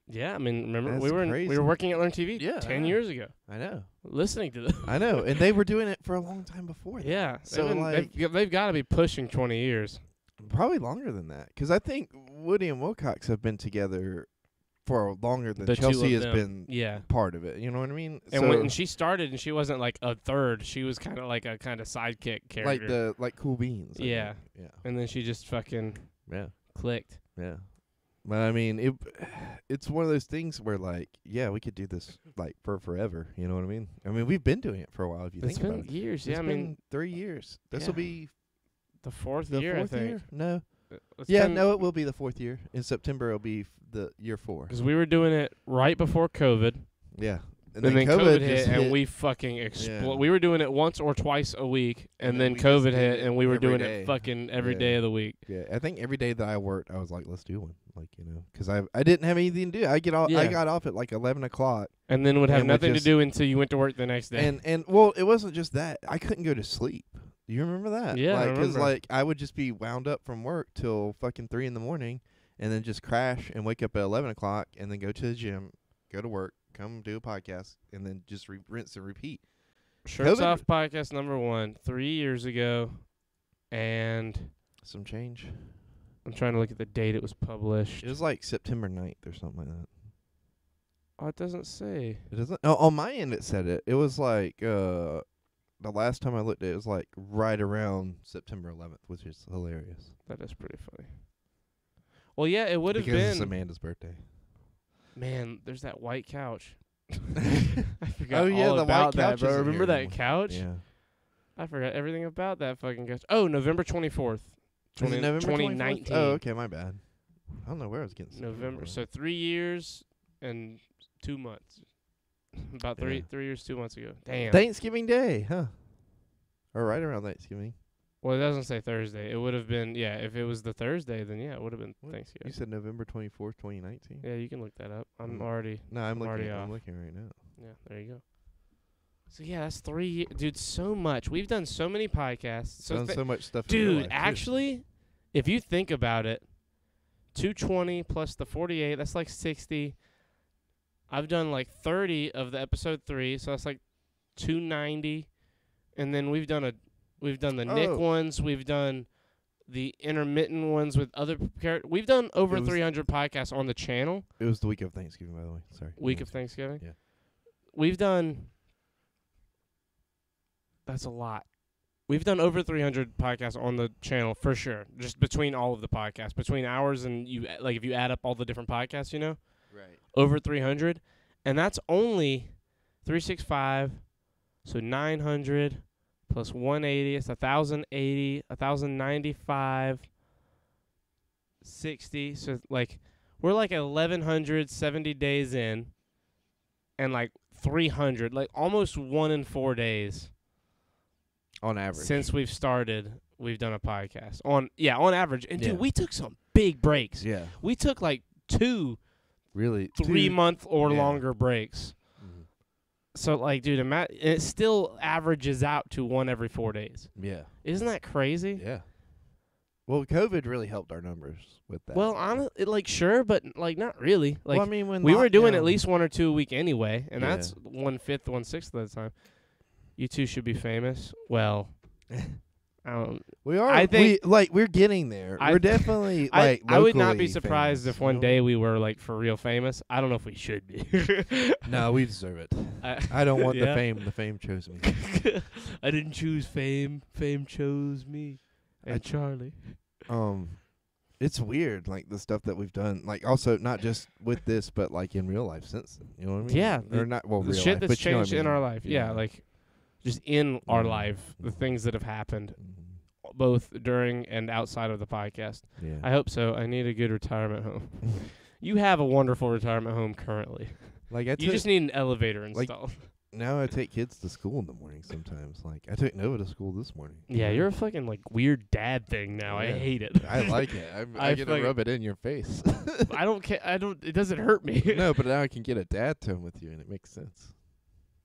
Yeah, I mean, remember That's we were crazy. working at Learn TV Yeah, 10 I years ago, I know. listening to them. I know, and they were doing it for a long time before that. Yeah, So, they've got to be pushing 20 years. Probably longer than that, because I think Woody and Wilcox have been together for longer than The 2 Chelsea of has them. been Yeah. part of it. You know what I mean? And so, when she started, and she wasn't like a third, she was kind of like a kind of sidekick character. like Cool Beans. I Yeah. think. And then she just fucking Yeah. clicked. Yeah. But I mean, it's one of those things where, like, yeah, we could do this like for forever. You know what I mean? I mean, we've been doing it for a while. If you It's think been about it, years. it's Yeah, I been mean, 3 years. This yeah. will be the 4th the year, I 4th think. year. No, It's yeah, been- no, it will be the 4th year. In September, it'll be the year 4. Because we were doing it right before COVID, Yeah, and then COVID hit, just and we fucking exploded. Yeah. We were doing it once or twice a week, and And then then we just COVID did hit, it and we were every doing day. it fucking every Yeah. day of the week. Yeah, I think every day that I worked, I was like, let's do one. Like, you know, because I didn't have anything to do. I Yeah. got off at like 11 o'clock. And then would have And we nothing to just- do until you went to work the next day. And well, it wasn't just that. I couldn't go to sleep. Do you remember that? Yeah, I Because remember. like I would just be wound up from work till fucking 3 in the morning, and then just crash and wake up at 11 o'clock, and then go to the gym, go to work, come do a podcast, and then just rinse and repeat. Shirts COVID Off podcast number 1, 3 years ago, and Some change. I'm trying to look at the date it was published. It was like September 9th or something like that. Oh, it doesn't say. It doesn't. Oh, on my end it said it. It was like the last time I looked at it was like right around September 11th, which is hilarious. That is pretty funny. Well, yeah, it would have Because been. it's Amanda's birthday. Man, there's that white couch. I forgot Oh, yeah, all the about white that, couch bro. isn't Remember here that anymore. couch? Yeah. I forgot everything about that fucking couch. Oh, November 24th. Was it November 2019. 24th? Oh, okay, my bad. I don't know where I was getting September November. from. So 3 years and 2 months. About three Yeah. 3 years, 2 months ago. Damn. Thanksgiving Day, huh? Or right around Thanksgiving. Well, it doesn't say Thursday. It would have been, yeah, if it was the Thursday, then yeah, it would have been What? Thanksgiving. You said November 24th, 2019? Yeah, you can look that up. I'm Mm. already, No, I'm already looking. off. I'm looking right now. yeah, there you go. So yeah, that's 3 years. Dude, so much. We've done so many podcasts. So Done thi- so much stuff. in real Dude, life, too. actually, if you think about it, 220 plus the 48, that's like 60. I've done like 30 of the episode 3, so that's like 290. And then we've done the Nick Oh. ones, we've done the intermittent ones with other characters. We've done over It was- 300 podcasts on the channel. It was the week of Thanksgiving, by the way. Sorry. Week of Thanksgiving. Yeah. We've done. That's a lot. We've done over 300 podcasts on the channel for sure. Just between all of the podcasts, between ours and you, like if you add up all the different podcasts, you know, Right. over 300, and that's only 365. So 900 plus 180, it's 1,080, 1,095, 60. So like we're like 1,170 days in, and like 300, like almost 1 in 4 days On average. since we've started. We've done a podcast on average. And Yeah. dude, we took some big breaks. Yeah. We took like 2 Really. 3-month or yeah. longer breaks. Mhm. So like, dude, it still averages out to 1 every 4 days. Yeah. Isn't that crazy? Yeah. Well, COVID really helped our numbers with that. Well, like sure, but like not really. Like well, I mean, when we were doing at lockdown- least 1 or 2 a week anyway, and Yeah. that's 1/5, 1/6 of the time. You two should be famous. Well, I don't. we are. I think- we're getting there. I- we're definitely I would not be locally surprised famous, if one you know? day we were like for real famous. I don't know if we should be. No, we deserve it. I, I don't want Yeah. the fame. The fame chose me. I didn't choose fame. Fame chose me. And Charlie. It's weird, like the stuff that we've done. Like also not just with this, but like in real life since then. You know what I mean? Yeah, Or not. Well, The real shit life, that's but you know what changed I in mean. our life. Yeah, like just in our Yeah. life, the things that have happened Mhm. both during and outside of the podcast. Yeah. I hope so. I need a good retirement home. You have a wonderful retirement home currently. Like I You took, just need an elevator like, installed. now I take kids to school in the morning sometimes. Like I took Nova to school this morning. Yeah, you're a fucking like weird dad thing now. I Yeah. hate it. I like it. I I get to fucking- rub it in your face. I don't care. It doesn't hurt me. No, but now I can get a dad tone with you, and it makes sense.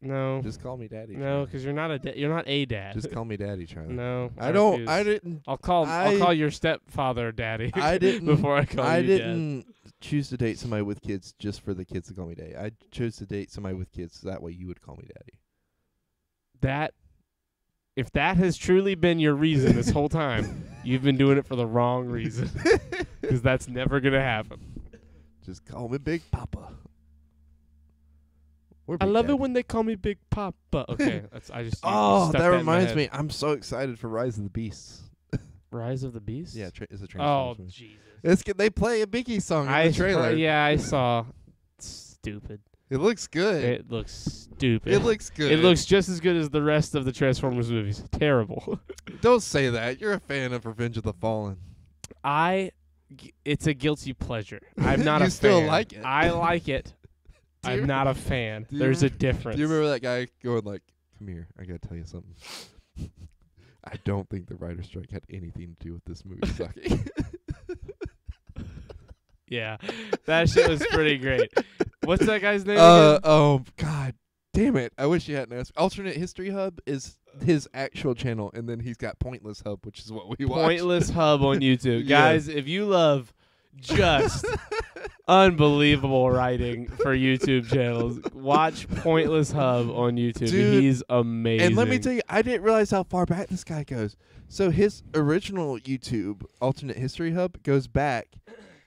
No. Just call me daddy. No, Charlie. because you're not you're not a dad. Just call me daddy, Charlie. No. I don't. refuse. I didn't. I'll call I- your stepfather daddy. I didn't. before I call I you dad. didn't choose to date somebody with kids just for the kids to call me daddy. I chose to date somebody with kids so that way you would call me daddy. If that has truly been your reason this whole time, you've been doing it for the wrong reason. Because that's never gonna happen. Just call me Big Papa. Or I Big love it Daddy. when they call me Big Papa. Okay, you Oh, stuck that in my reminds head. me. I'm so excited for Rise of the Beasts. Rise of the Beast. Yeah, it's a Oh Transformers movie. Jesus. They play a Biggie song in the trailer. Yeah, I saw. Stupid. It looks good. It looks stupid. It looks good. It looks just as good as the rest of the Transformers movies. Terrible. Don't say that. You're a fan of Revenge of the Fallen. It's a guilty pleasure. I'm not You a fan. still like it? I like it. Do you- I'm not a fan. do you There's a rem- difference. Do you remember that guy going like, "Come here, I gotta tell you something." I don't think the writer's strike had anything to do with this movie sucking. Yeah, that shit was pretty great. What's that guy's name? again? Oh God, damn it! I wish you hadn't asked. Alternate History Hub is his actual channel, and then he's got Pointless Hub, which is what we watch. Pointless Hub on YouTube. Yeah. Guys, if you love just unbelievable writing for YouTube channels, watch Pointless Hub on YouTube. Dude, He's amazing. And let me tell you, I didn't realize how far back this guy goes. So his original YouTube, Alternate History Hub, goes back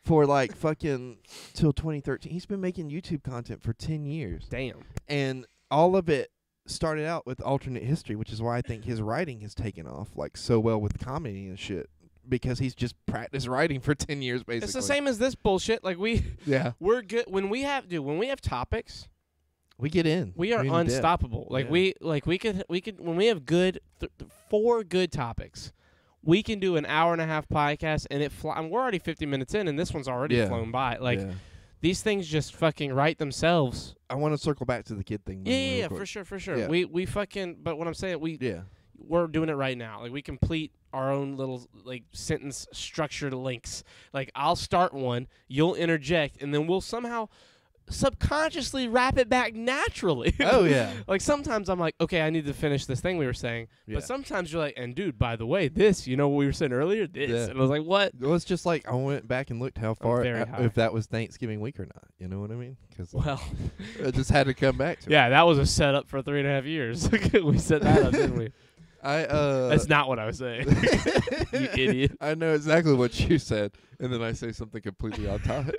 for like fucking till 2013. He's been making YouTube content for 10 years. Damn. And all of it started out with alternate history, which is why I think his writing has taken off like so well with comedy and shit. Because he's just practiced writing for 10 years, basically. It's the same as this bullshit. Like Yeah. we're good when we have topics. We get in. We are We're in depth. unstoppable. Like Yeah. we could when we have good 4 good topics, we can do an hour and a half podcast and and we're already 50 minutes in and this one's already flown by. Like Yeah. these things just fucking write themselves. I want to circle back to the kid thing. Yeah, for sure. Yeah. We fucking but what I'm saying we're doing it right now. Like we complete our own little like sentence structured links. Like I'll start one, you'll interject, and then we'll somehow subconsciously wrap it back naturally. Oh yeah. Like sometimes I'm like, okay, I need to finish this thing we were saying. Yeah. But sometimes you're like, and dude, by the way, this, you know what we were saying earlier? This. Yeah. And I was like, what? Well, it's just like I went back and looked how far very high. if that was Thanksgiving week or not. You know what I mean? Because Well, I just had to come back to it. yeah, that was a setup for 3.5 years. We set that up, didn't we? That's not what I was saying. You idiot. I know exactly what you said, and then I say something completely on topic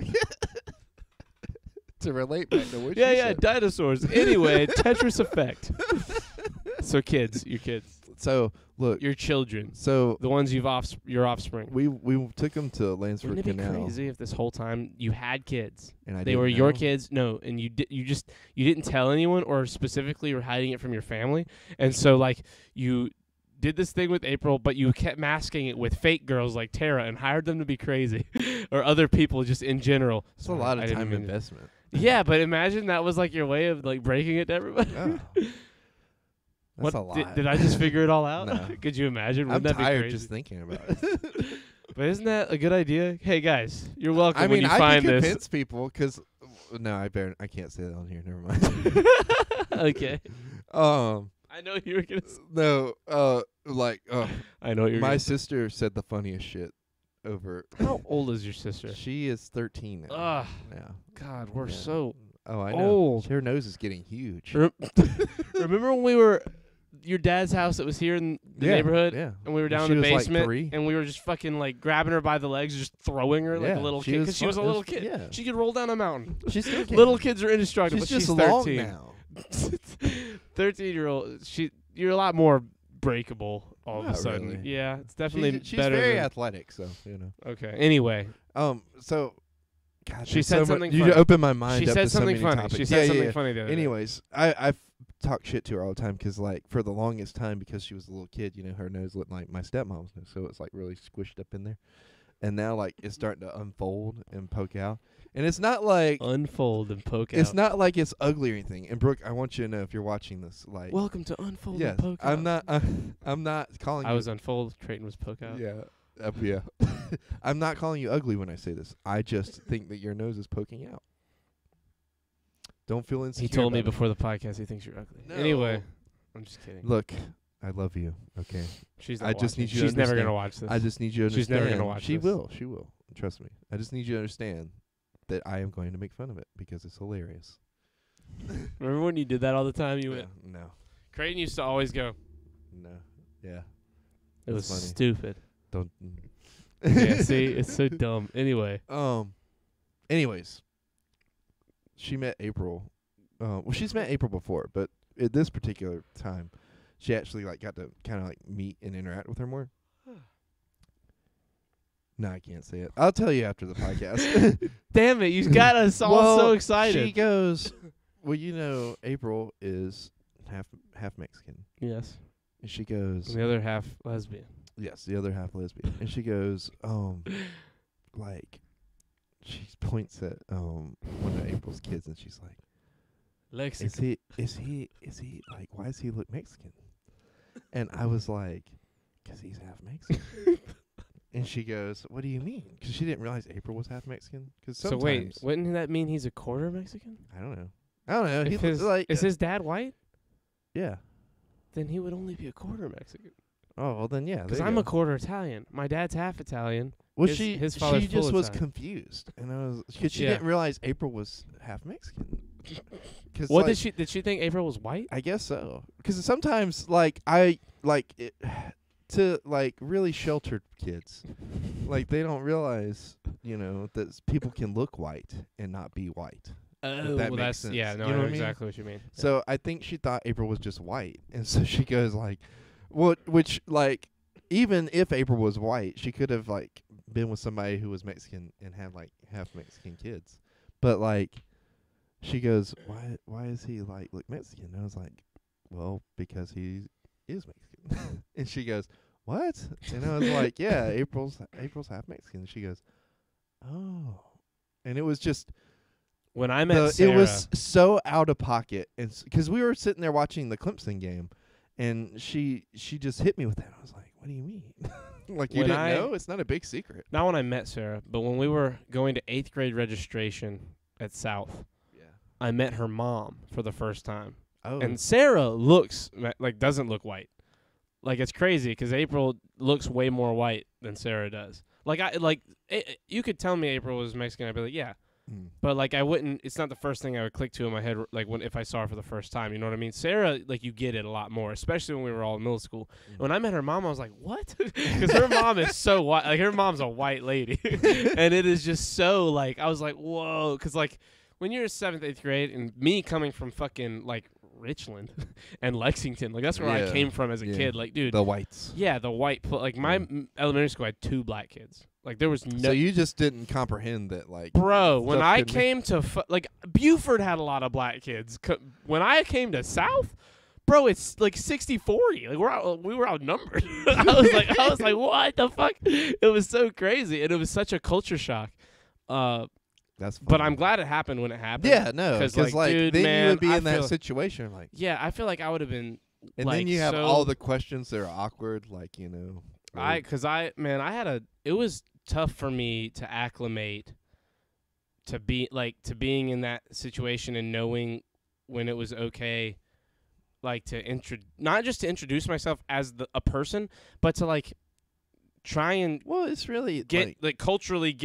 to relate back to what you Yeah, said. dinosaurs. Anyway, Tetris effect. So kids, your kids, So look, your children, so the ones your offspring. we took them to Lansford Wouldn't it be Canal, crazy if this whole time you had kids? and I They didn't were your know. kids. No, and you didn't tell anyone, or specifically were hiding it from your family. And so like you did this thing with April, but you kept masking it with fake girls like Tara and hired them to be crazy, or other people just in general. It's a lot I of didn't time mean to- investment. Yeah, but imagine that was like your way of like breaking it to everybody. Oh. That's a lot. Did I just figure it all out? No. Could you imagine? I'm Wouldn't that be tired crazy? just thinking about it. But isn't that a good idea? Hey guys, you're welcome I when mean, you I find can this. convince people because no, I can't say that on here. Never mind. Okay. I know you were gonna. No, I know what you're. my Gonna sister said the funniest shit over. How old is your sister? She is 13 now. Ugh, Now. God, we're Yeah. so Oh, I know. old. Her nose is getting huge. Remember when we were your dad's house that was here in the neighborhood? Yeah. And we were down She in the was, like, basement, 3. and we were just fucking like grabbing her by the legs, just throwing her like Yeah, a little she kid was because she was a fun- it little was- kid. yeah. She could roll down a mountain. She's still Little kids are indestructible. She's but just long 13. now. 13-year-old. You're a lot more breakable all of a Not sudden. really. Yeah, it's definitely She's better. very than, athletic, so you know. Okay. Anyway, So, God, She there's said so much- something You funny. opened my mind. she up said to so something many funny. Topics. She said Yeah, something yeah. funny the other day. Anyways, I've talked shit to her all the time because, like, for the longest time, because she was a little kid, you know, her nose looked like my stepmom's nose, so it's like really squished up in there. And now, like, it's starting to unfold and poke out. And it's not like Unfold and poke it's out. not like it's ugly or anything. And Brooke, I want you to know if you're watching this, like, Welcome to Unfold yes, and poke out. I'm not. I'm not calling. I you was unfold. Trayton was poke out. Yeah. Yeah. I'm not calling you ugly when I say this. I just think that your nose is poking out. Don't feel insecure. He told me about it. before the podcast he thinks you're ugly. No. Anyway, I'm just kidding. Look, I love you. Okay. She's I not just watching. need you to She's never understand. gonna watch this. I just need you to She's understand. never gonna watch She this. will. She will. Trust me. I just need you to understand that I am going to make fun of it because it's hilarious. Remember when you did that all the time? You went. No. Creighton used to always go. No. Yeah. It was That's funny. stupid. Don't. Yeah, see, it's so dumb. Anyway, Anyways, she met April. Well, she's met April before, but at this particular time, she actually like got to kind of like meet and interact with her more. No, I can't say it. I'll tell you after the podcast. damn it, you got us all Well, so excited. She goes, well, you know, April is half Mexican. Yes, And she goes, and the other half lesbian. yes, the other half lesbian. And she goes, like, she points at one of April's kids, and she's like, Lexi. is he like, why does he look Mexican? And I was like, 'cause he's half Mexican. And she goes, what do you mean? 'Cause she didn't realize April was half Mexican. 'Cause So sometimes, wait, wouldn't that mean he's a quarter Mexican? I don't know. He If looks his, like, is his dad white? yeah. Then he would only be a quarter Mexican. Oh, well then, yeah. Because there I'm you a go. quarter Italian. My dad's half Italian. Well, his father's she just full was Italian. confused, and I was because she Yeah. didn't realize April was half Mexican. 'Cause, What like, did she think April was white? I guess so. Because sometimes, like, I like it to like really sheltered kids, like they don't realize, you know, that people can look white and not be white. Oh, that well, makes that's sense. yeah. No, You I know know what I mean? exactly what you mean. So I think she thought April was just white, and so she goes like, which like, even if April was white, she could have like been with somebody who was Mexican and had like half Mexican kids, but like, she goes, why is he like look Mexican? And I was like, well, because he is Mexican. And she goes, what? And I was like, yeah, April's half Mexican. And she goes, oh, and it was just. When I met Sarah, It was so out of pocket, and because we were sitting there watching the Clemson game, and she just hit me with that. I was like, "What do you mean? Like you When didn't I- know? It's not a big secret." not when I met Sarah, but when we were going to 8th grade registration at South, Yeah. I met her mom for the first time. Oh. And Sarah looks doesn't look white. Like it's crazy because April looks way more white than Sarah does. You could tell me April was Mexican, I'd be like, yeah. But like I wouldn't. It's not the first thing I would click to in my head. Like if I saw her for the first time, you know what I mean. Sarah, like you get it a lot more, especially when we were all in middle school. When I met her mom, I was like, what? Because her mom is so white. Like her mom's a white lady, and it is just so like I was like, whoa. Because like when you're 7th, 8th grade, and me coming from fucking like Richland and Lexington, like that's where I Yeah. came from as a Yeah. kid. Like dude, The whites. yeah, the white. Like my elementary school had 2 black kids. Like there was no. So you just didn't comprehend that, like. Bro, when stuff I couldn't be- came to like Buford had a lot of black kids. When I came to South, bro, it's like 60-40. Like we were outnumbered. I was like, what the fuck? It was so crazy, and it was such a culture shock. That's. But funny. I'm glad it happened when it happened. Yeah, no, 'Cause, because like, dude, then man, you would be I in that feel- situation, like, Yeah, I feel like I would have been. and like, then you have so- all the questions that are awkward, like It was tough for me to acclimate to being in that situation and knowing when it was okay, like not just to introduce myself as a person, but to like try and Well, it's really get like culturally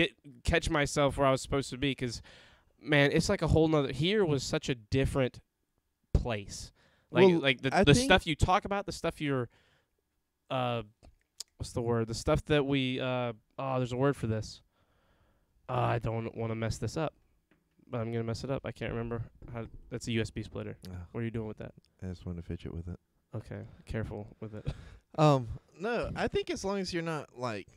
catch myself where I was supposed to be. Because man, it's like a whole nother. Here was such a different place. Like Well, like I the think- stuff you talk about, the stuff you're what's the word? The stuff that we there's a word for this. I don't want to mess this up, but I'm gonna mess it up. I can't remember how. That's a USB splitter. What are you doing with that? I just want to fidget with it. Okay, careful with it. No, I think as long as you're not like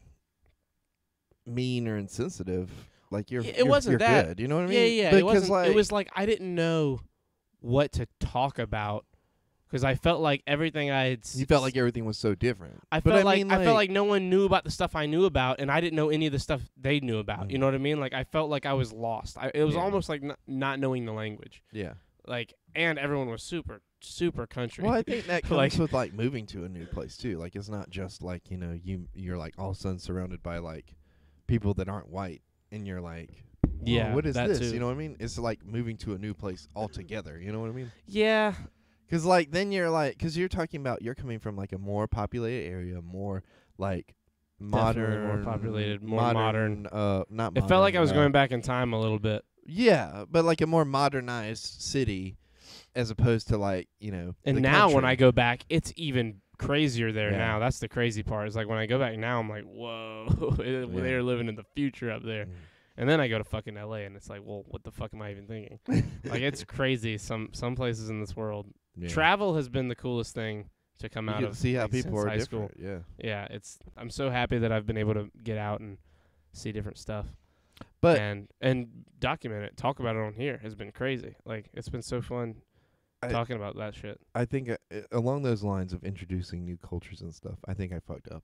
mean or insensitive, like you're, Yeah, it you're, wasn't you're that. good. You know what I Yeah, mean? yeah. Because It wasn't. like It was like I didn't know what to talk about because I felt like everything I had. you felt like everything was so different. I But felt like mean, I felt like no one knew about the stuff I knew about, and I didn't know any of the stuff they knew about. Mm. You know what I mean? Like I felt like I was lost. It was Yeah. almost like not knowing the language. yeah. Like, and everyone was super country. Well, I think that comes Like- with like moving to a new place too. Like it's not just like you're like all of a sudden surrounded by like people that aren't white, and you're like, whoa, Yeah, what is that this? too. You know what I mean? It's like moving to a new place altogether. You know what I mean? Yeah, Because like then you're like, because you're talking about you're coming from like a more populated area, more like Definitely modern, more populated, more modern. Not. it felt like I was modern, going back in time a little bit. Yeah, but like a more modernized city, as opposed to like And the now when country. I go back, it's even crazier there Yeah. now. That's the crazy part. Is like when I go back now, I'm like, whoa, they're living in the future up there. Mm. And then I go to fucking LA, and it's like, well, what the fuck am I even thinking? Like it's crazy. Some places in this world, Yeah. travel has been the coolest thing to come You out get of. to see how like, people since are high school. different. Yeah, Yeah, I'm so happy that I've been able to get out and see different stuff. but and document it, talk about it on here has been crazy. Like it's been so fun I- talking about that shit. I think along those lines of introducing new cultures and stuff, I think I fucked up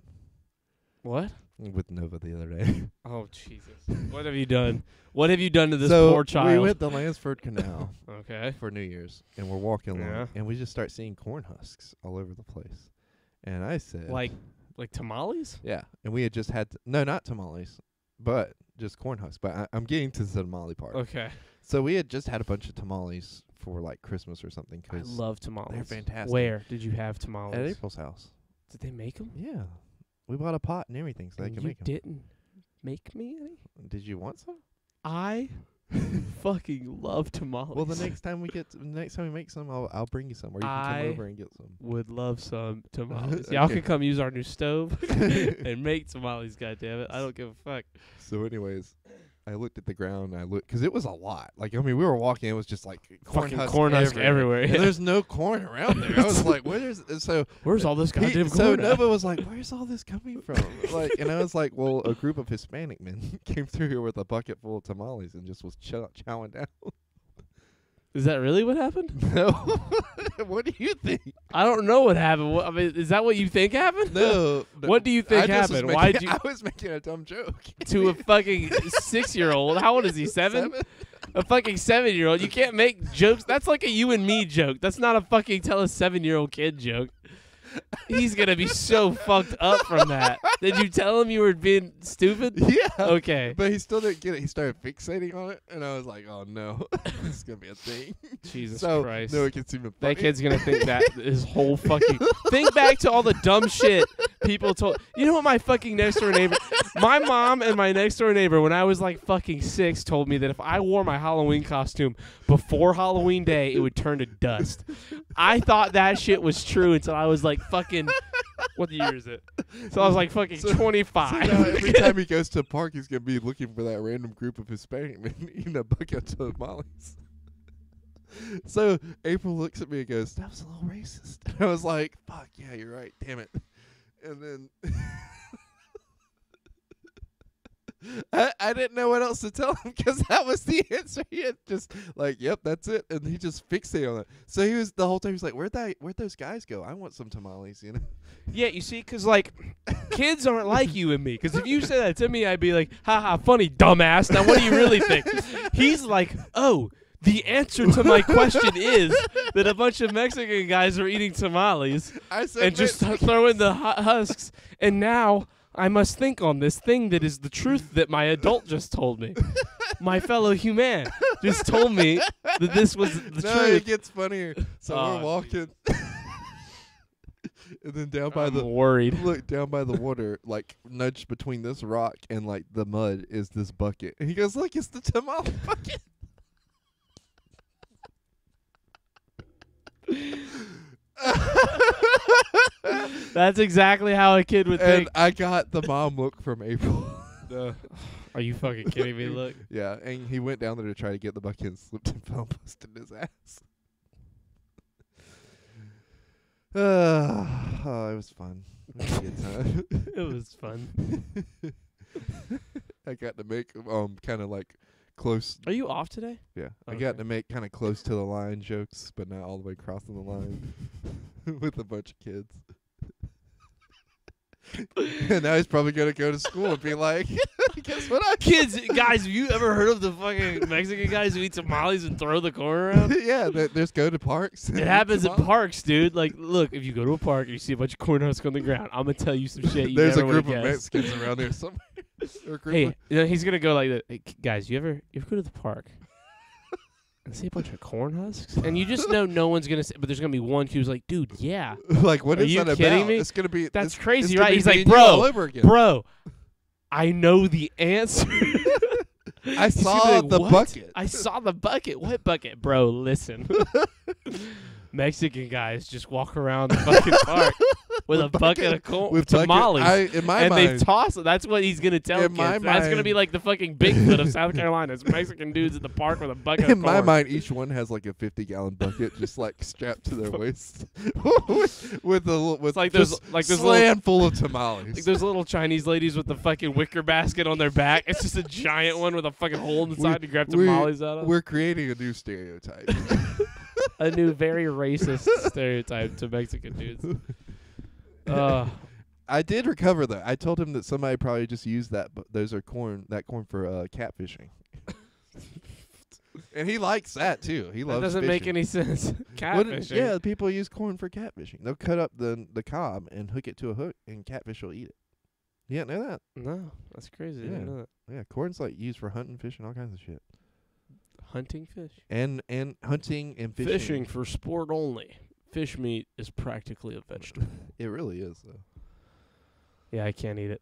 What? with Nova the other day. Oh Jesus! What have you done? What have you done to this so poor child? we went to Lansford Canal Okay. for New Year's, and we're walking along, Yeah. and we just start seeing corn husks all over the place. And I said, Like tamales? yeah. And we had just had no, not tamales, but just corn husks. But I'm getting to the tamale part. Okay. So we had just had a bunch of tamales for like Christmas or something. I 'Cause love tamales. they're fantastic. Where did you have tamales? At April's house. Did they make them? Yeah. We bought a pot and everything so they And could you make 'em. didn't make me any? Did you want some? I fucking love tamales. Well, the next time we make some, I'll bring you some, or you can I come over and get some. would love some tamales. Y'all Okay. can come use our new stove and make tamales. Goddammit, I don't give a fuck. So, anyways, I looked at the ground. And I looked because it was a lot. Like I mean, we were walking. It was just like Fucking corn husk everywhere. And Yeah. there's no corn around there. I was like, "Where's so?" Where's all this goddamn So corn? at? Nova was like, "Where's all this coming from?" Like, and I was like, "Well, a group of Hispanic men came through here with a bucket full of tamales and just was chowing down." Is that really what happened? No, what do you think? I don't know what happened. I mean, is that what you think happened? No. What do you think I just was happened? making- Why'd you I was making a dumb joke. to a fucking 6-year-old? How old is he? 7? A fucking 7-year-old. You can't make jokes. That's like a you and me joke. That's not a fucking tell a 7-year-old kid joke. He's gonna be so fucked up from that. Did you tell him you were being stupid? Yeah. Okay. But he still didn't get it. He started fixating on it, and I was like, "Oh no, this is gonna be a thing." Jesus so Christ. no, it gets even funny. That kid's gonna think that his whole fucking think back to all the dumb shit people told. You know what my fucking next door neighbor, my mom and my next door neighbor, when I was like fucking 6, told me that if I wore my Halloween costume before Halloween Day, it would turn to dust. I thought that shit was true until I was like fucking. What year is it? So I was like fucking 25. So now every time he goes to a park, he's gonna be looking for that random group of Hispanic men eating a bucket of tamales. So April looks at me and goes, "That was a little racist." And I was like, "Fuck yeah, you're right. Damn it." And then I didn't know what else to tell him because that was the answer. He had just like, "Yep, that's it," and he just fixated on it. So he was the whole time. He was like, "Where'd those guys go? I want some tamales," you know. Yeah, you see, because, like, kids aren't like you and me. Because if you said that to me, I'd be like, haha, funny, dumbass. Now, what do you really think? He's like, oh, the answer to my question is that a bunch of Mexican guys are eating tamales I said, and just throw in the husks. And now I must think on this thing that is the truth that my adult just told me. My fellow human just told me that this was the no, truth. it gets funnier. So Oh, we're walking. And then down by I'm the worried. look down by the water, like nudged between this rock and like the mud is this bucket. And he goes, "Look, it's the tamale bucket." That's exactly how a kid would And think. I got the mom look from April. Are you fucking kidding me? Look. Yeah, and he went down there to try to get the bucket and slipped and fell and busted his ass. Oh, it was fun. It was a good time. It was fun. I got to make kind of like close. Are you off today? Yeah, I got Okay. to make kind of close to the line jokes, but not all the way crossing the line with a bunch of kids. And now he's probably gonna go to school and be like, "Guess what? I Kids, guys, have you ever heard of the fucking Mexican guys who eat tamales and throw the corn around? yeah, there's go to parks. and It eat happens at tamales. parks, dude. Like, look, if you go to a park and you see a bunch of corn husks on the ground, I'm gonna tell you some shit you There's a never group would've of guessed. Mexicans around there somewhere. Or a group Hey, of- you know, he's gonna go like that. Hey, guys, you ever go to the park and see a bunch of corn husks? And you just know no one's gonna say, but there's gonna be one who's like, dude, yeah, like, what Are is you that kidding about? me? It's gonna be that's it's crazy, gonna right? be He's me like, and you all bro, over again. bro, I know the answer. I He's gonna saw be like, the "What? bucket. I saw the bucket. What bucket, bro? Listen, Mexican guys just walk around the fucking park with a bucket of corn, with tamales. in my And mind, they toss it. That's what he's gonna tell In kids. my That's gonna mind- be like the fucking Bigfoot of South Carolina. It's Mexican dudes at the park with a bucket in of my corn. mind, each one has like a 50-gallon bucket just like strapped to their waist with like just those little- slam full of tamales. Like those little Chinese ladies with the fucking wicker basket on their back. It's just a giant one with a fucking hole in the side to grab tamales out of. We're creating a new stereotype. A new, very racist stereotype to Mexican dudes. I did recover though. I told him that somebody probably just used that. But those are corn for catfishing. And he likes that too. He That loves. doesn't make fishing. any sense. What- Catfishing. yeah, people use corn for catfishing. They'll cut up the cob and hook it to a hook, and catfish will eat it. You didn't know that? No, that's crazy. I didn't Yeah. know that. Yeah, corn's like used for hunting, fishing, all kinds of shit, Hunting fish. and hunting and fishing. Fishing for sport only. Fish meat is practically a vegetable. It really is though. Yeah, I can't eat it.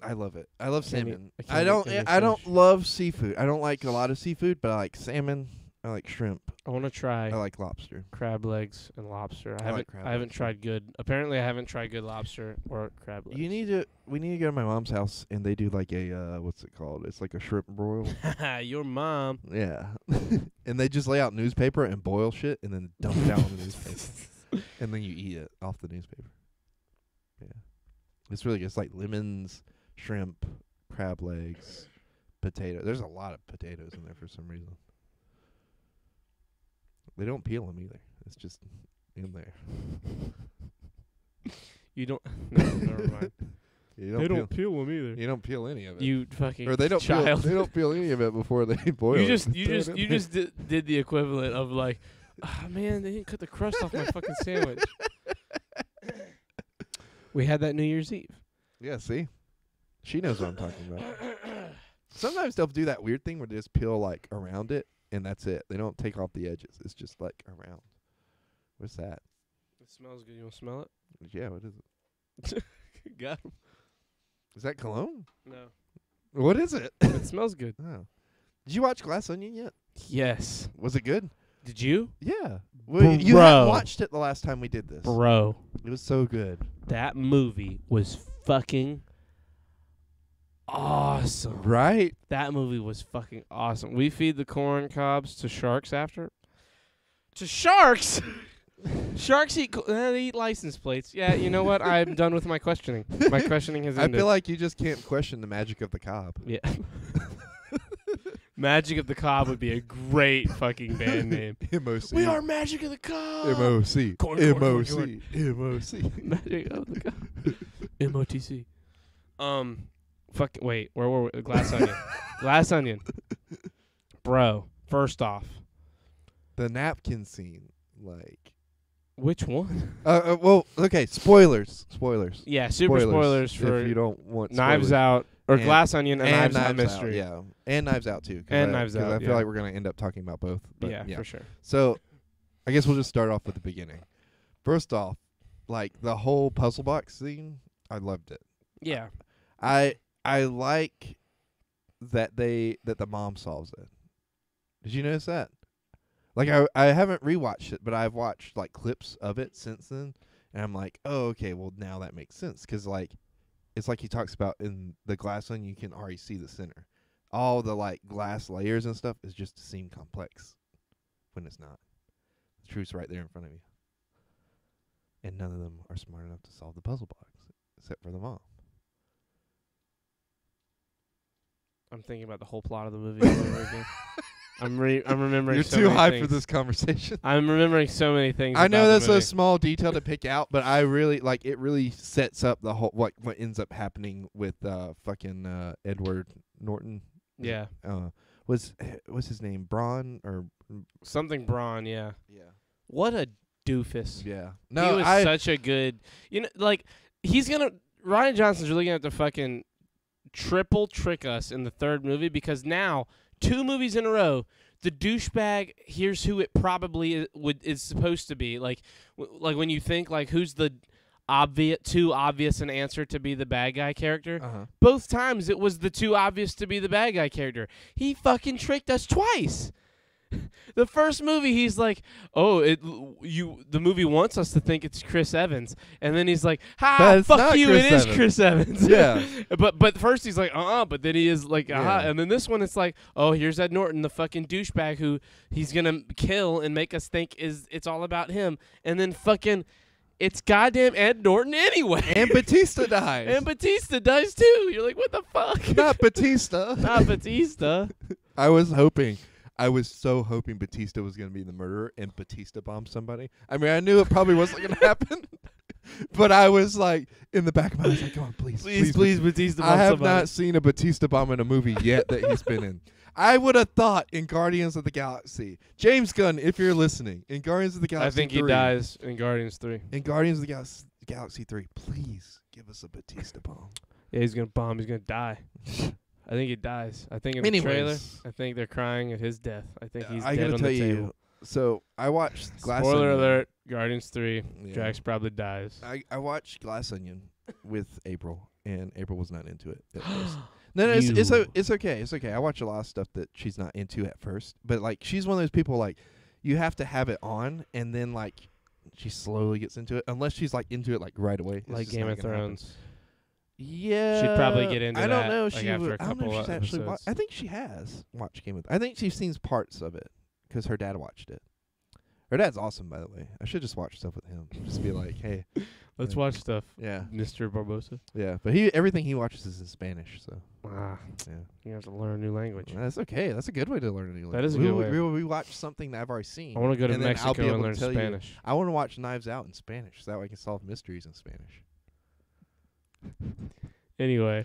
I love it. I love Can't eat- salmon. I can't I eat don't. any I don't fish. love seafood. I don't like a lot of seafood, but I like salmon. I like shrimp. I want to try I like lobster. crab legs and lobster. I like crab I haven't legs, tried good. Apparently, I haven't tried good lobster or crab legs. We need to go to my mom's house and they do like a what's it called? It's like a shrimp broil. Your mom. Yeah. And they just lay out newspaper and boil shit and then dump it out on the newspaper. And then you eat it off the newspaper. Yeah. It's really good. It's like lemons, shrimp, crab legs, potato. There's a lot of potatoes in there for some reason. They don't peel them either. It's just in there. You don't. No, never mind. You They don't peel them either. You don't peel any of it. You fucking or they don't peel, child. they don't peel any of it before they boil You it. just Throw it in you there. just did the equivalent of like, oh man, they didn't cut the crust off my fucking sandwich. We had that New Year's Eve. Yeah, see? She knows what I'm talking about. Sometimes they'll do that weird thing where they just peel like around it and that's it. They don't take off the edges. It's just like around. What's that? It smells good. You want to smell it? Yeah, what is it? Got him. Is that cologne? No. What is it? It smells good. Oh. Did you watch Glass Onion yet? Yes. Was it good? Did you? Yeah. Well, you Bro. hadn't watched it the last time we did this. Bro, It was so good. that movie was fucking awesome. Right? That movie was fucking awesome. We feed the corn cobs to sharks after. To sharks? Sharks they eat license plates. Yeah, you know what? I'm done with my questioning. My questioning has I ended. feel like you just can't question the magic of the cob. Yeah. Magic of the Cob would be a great fucking band name. MOC. We are Magic of the Cob. MOC. Corn, MOC. MOC. Magic of the Cob. MOTC. Wait, where were we? Glass Onion. Glass Onion. Bro, first off, The napkin scene, like. which one? Well, okay. Spoilers. Yeah, super spoilers for if you don't want Knives spoilers. Out or And- Glass Onion and Knives Out Out, Mystery. yeah, and Knives Out too. And Knives Out, I feel yeah. like we're gonna end up talking about both. But Yeah, for sure. So, I guess we'll just start off with the beginning. First off, like the whole puzzle box scene, I loved it. Yeah. I like that the mom solves it. Did you notice that? Like I haven't rewatched it, but I've watched like clips of it since then, and I'm like, oh, okay, well now that makes sense, 'cause like it's like he talks about in the Glass Onion, you can already see the center. All the like glass layers and stuff is just to seem complex when it's not. The truth's right there in front of you. And none of them are smart enough to solve the puzzle box, except for the mom. I'm thinking about the whole plot of the movie all over again. I'm remembering. You're so too many high things. for this conversation. I'm remembering so many things. I know about that's the a movie. small detail to pick out, but I really like it. Really sets up the whole what ends up happening with fucking Edward Norton. Yeah. What's his name? Braun or Something Braun. Yeah. yeah. What a doofus. Yeah. He No, was such a good. Like Ryan Johnson's really gonna have to fucking triple trick us in the third movie, because now 2 movies in a row, the douchebag, here's who it probably is supposed to be. Like when you think like who's the too obvious an answer to be the bad guy character. Uh-huh. Both times it was the too obvious to be the bad guy character. He fucking tricked us twice. The first movie, he's like, "Oh, the movie wants us to think it's Chris Evans," and then he's like, "Ha, That's fuck not you, Chris it is Evans." Chris Evans." Yeah. but first he's like, but then he is like, Yeah. and then this one it's like, "Oh, here's Ed Norton, the fucking douchebag who he's gonna kill and make us think it's all about him," and then fucking. It's goddamn Ed Norton anyway. And Batista dies. And Batista dies too. You're like, what the fuck? Not Batista. Not Batista. I was so hoping Batista was going to be the murderer and Batista bombed somebody. I mean, I knew it probably wasn't going to happen, but I was like, in the back of my mind, like, come on, please, Please, Batista. I have not seen a Batista bomb in a movie yet that he's been in. I would have thought in Guardians of the Galaxy, James Gunn, if you're listening, in Guardians of the Galaxy I think 3, he dies in Guardians 3. In Guardians of the Galaxy 3, please give us a Batista bomb. Yeah, he's gonna bomb. He's gonna die. I think he dies. I think in the trailer, Anyways. I think they're crying at his death. I think he's I dead gotta on tell the table. you, so I watched Glass Spoiler Onion. alert: Guardians 3. Yeah. Drax probably dies. I watched Glass Onion with April, and April was not into it at first. No, it's You. it's okay. It's okay. I watch a lot of stuff that she's not into at first, but like she's one of those people like you have to have it on, and then like she slowly gets into it. Unless she's like into it like right away, it's Like just Game not of gonna happen. Thrones. Yeah, She'd probably get into I don't that, know. like, She after would. a I don't know if couple she's actually. episodes. I think she has watched Game of. I think she's seen parts of it because her dad watched it. Her dad's awesome, by the way. I should just watch stuff with him. Just be like, hey, Let's Yeah. watch stuff, yeah, Mr. Barbosa. yeah. But everything he watches is in Spanish, so Ah, yeah. you have to learn a new language. That's okay. That's a good way to learn a new language. That is a good way. We watch something that I've already seen. I want to go to and then I'll be Mexico able and to learn tell you- Spanish. I want to watch Knives Out in Spanish, so that way I can solve mysteries in Spanish. Anyway,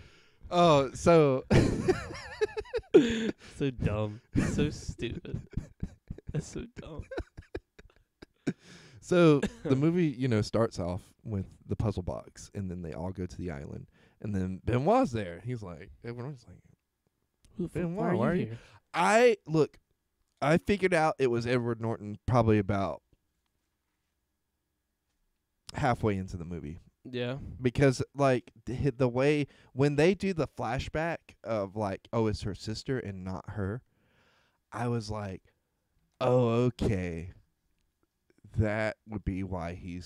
Oh, so so dumb, so stupid. That's so dumb. so the movie, starts off with the puzzle box, and then they all go to the island, and then Benoit's there. He's like, everyone's like, Who the fuck, Ben, why why are are you you- here? I figured out it was Edward Norton probably about halfway into the movie. Yeah. Because like the way when they do the flashback of like, oh, it's her sister and not her, I was like, oh, okay, that would be why he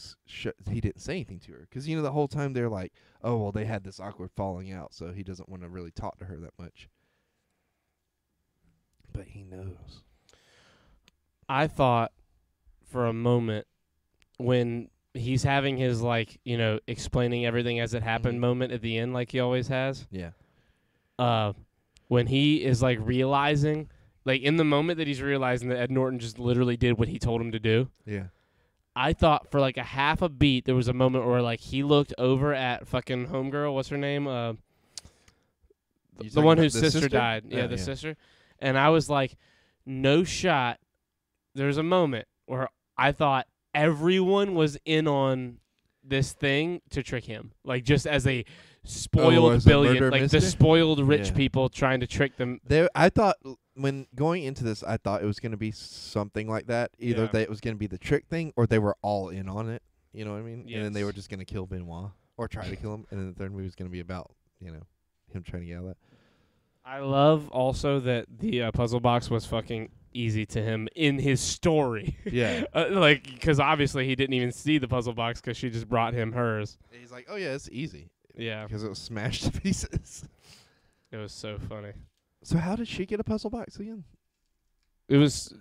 didn't say anything to her. Because the whole time they're like, oh, well, they had this awkward falling out, so he doesn't want to really talk to her that much. But he knows. I thought for a moment when he's having his explaining everything as it happened Mhm. moment at the end, like he always has. Yeah. When he is realizing, in the moment that he's realizing that Ed Norton just literally did what he told him to do. Yeah. I thought for a half a beat there was a moment where he looked over at fucking homegirl, what's her name? The one whose sister died. Yeah, the sister. And I was like, no shot. There's a moment where I thought everyone was in on this thing to trick him. Just as a spoiled as a billion, murder the mystery? spoiled rich Yeah. people trying to trick them. I thought when going into this, I thought it was going to be something like that. Either Yeah. that it was going to be the trick thing, or they were all in on it. You know what I mean? And then they Yes. were just going to kill Benoit or try to kill him. And then the third movie was going to be about him trying to get out of that. I love also that the puzzle box was fucking easy to him in his story. Yeah. Because obviously he didn't even see the puzzle box because she just brought him hers. He's like, oh yeah, it's easy Yeah, because it was smashed to pieces. it was so funny. So how did she get a puzzle box again? It was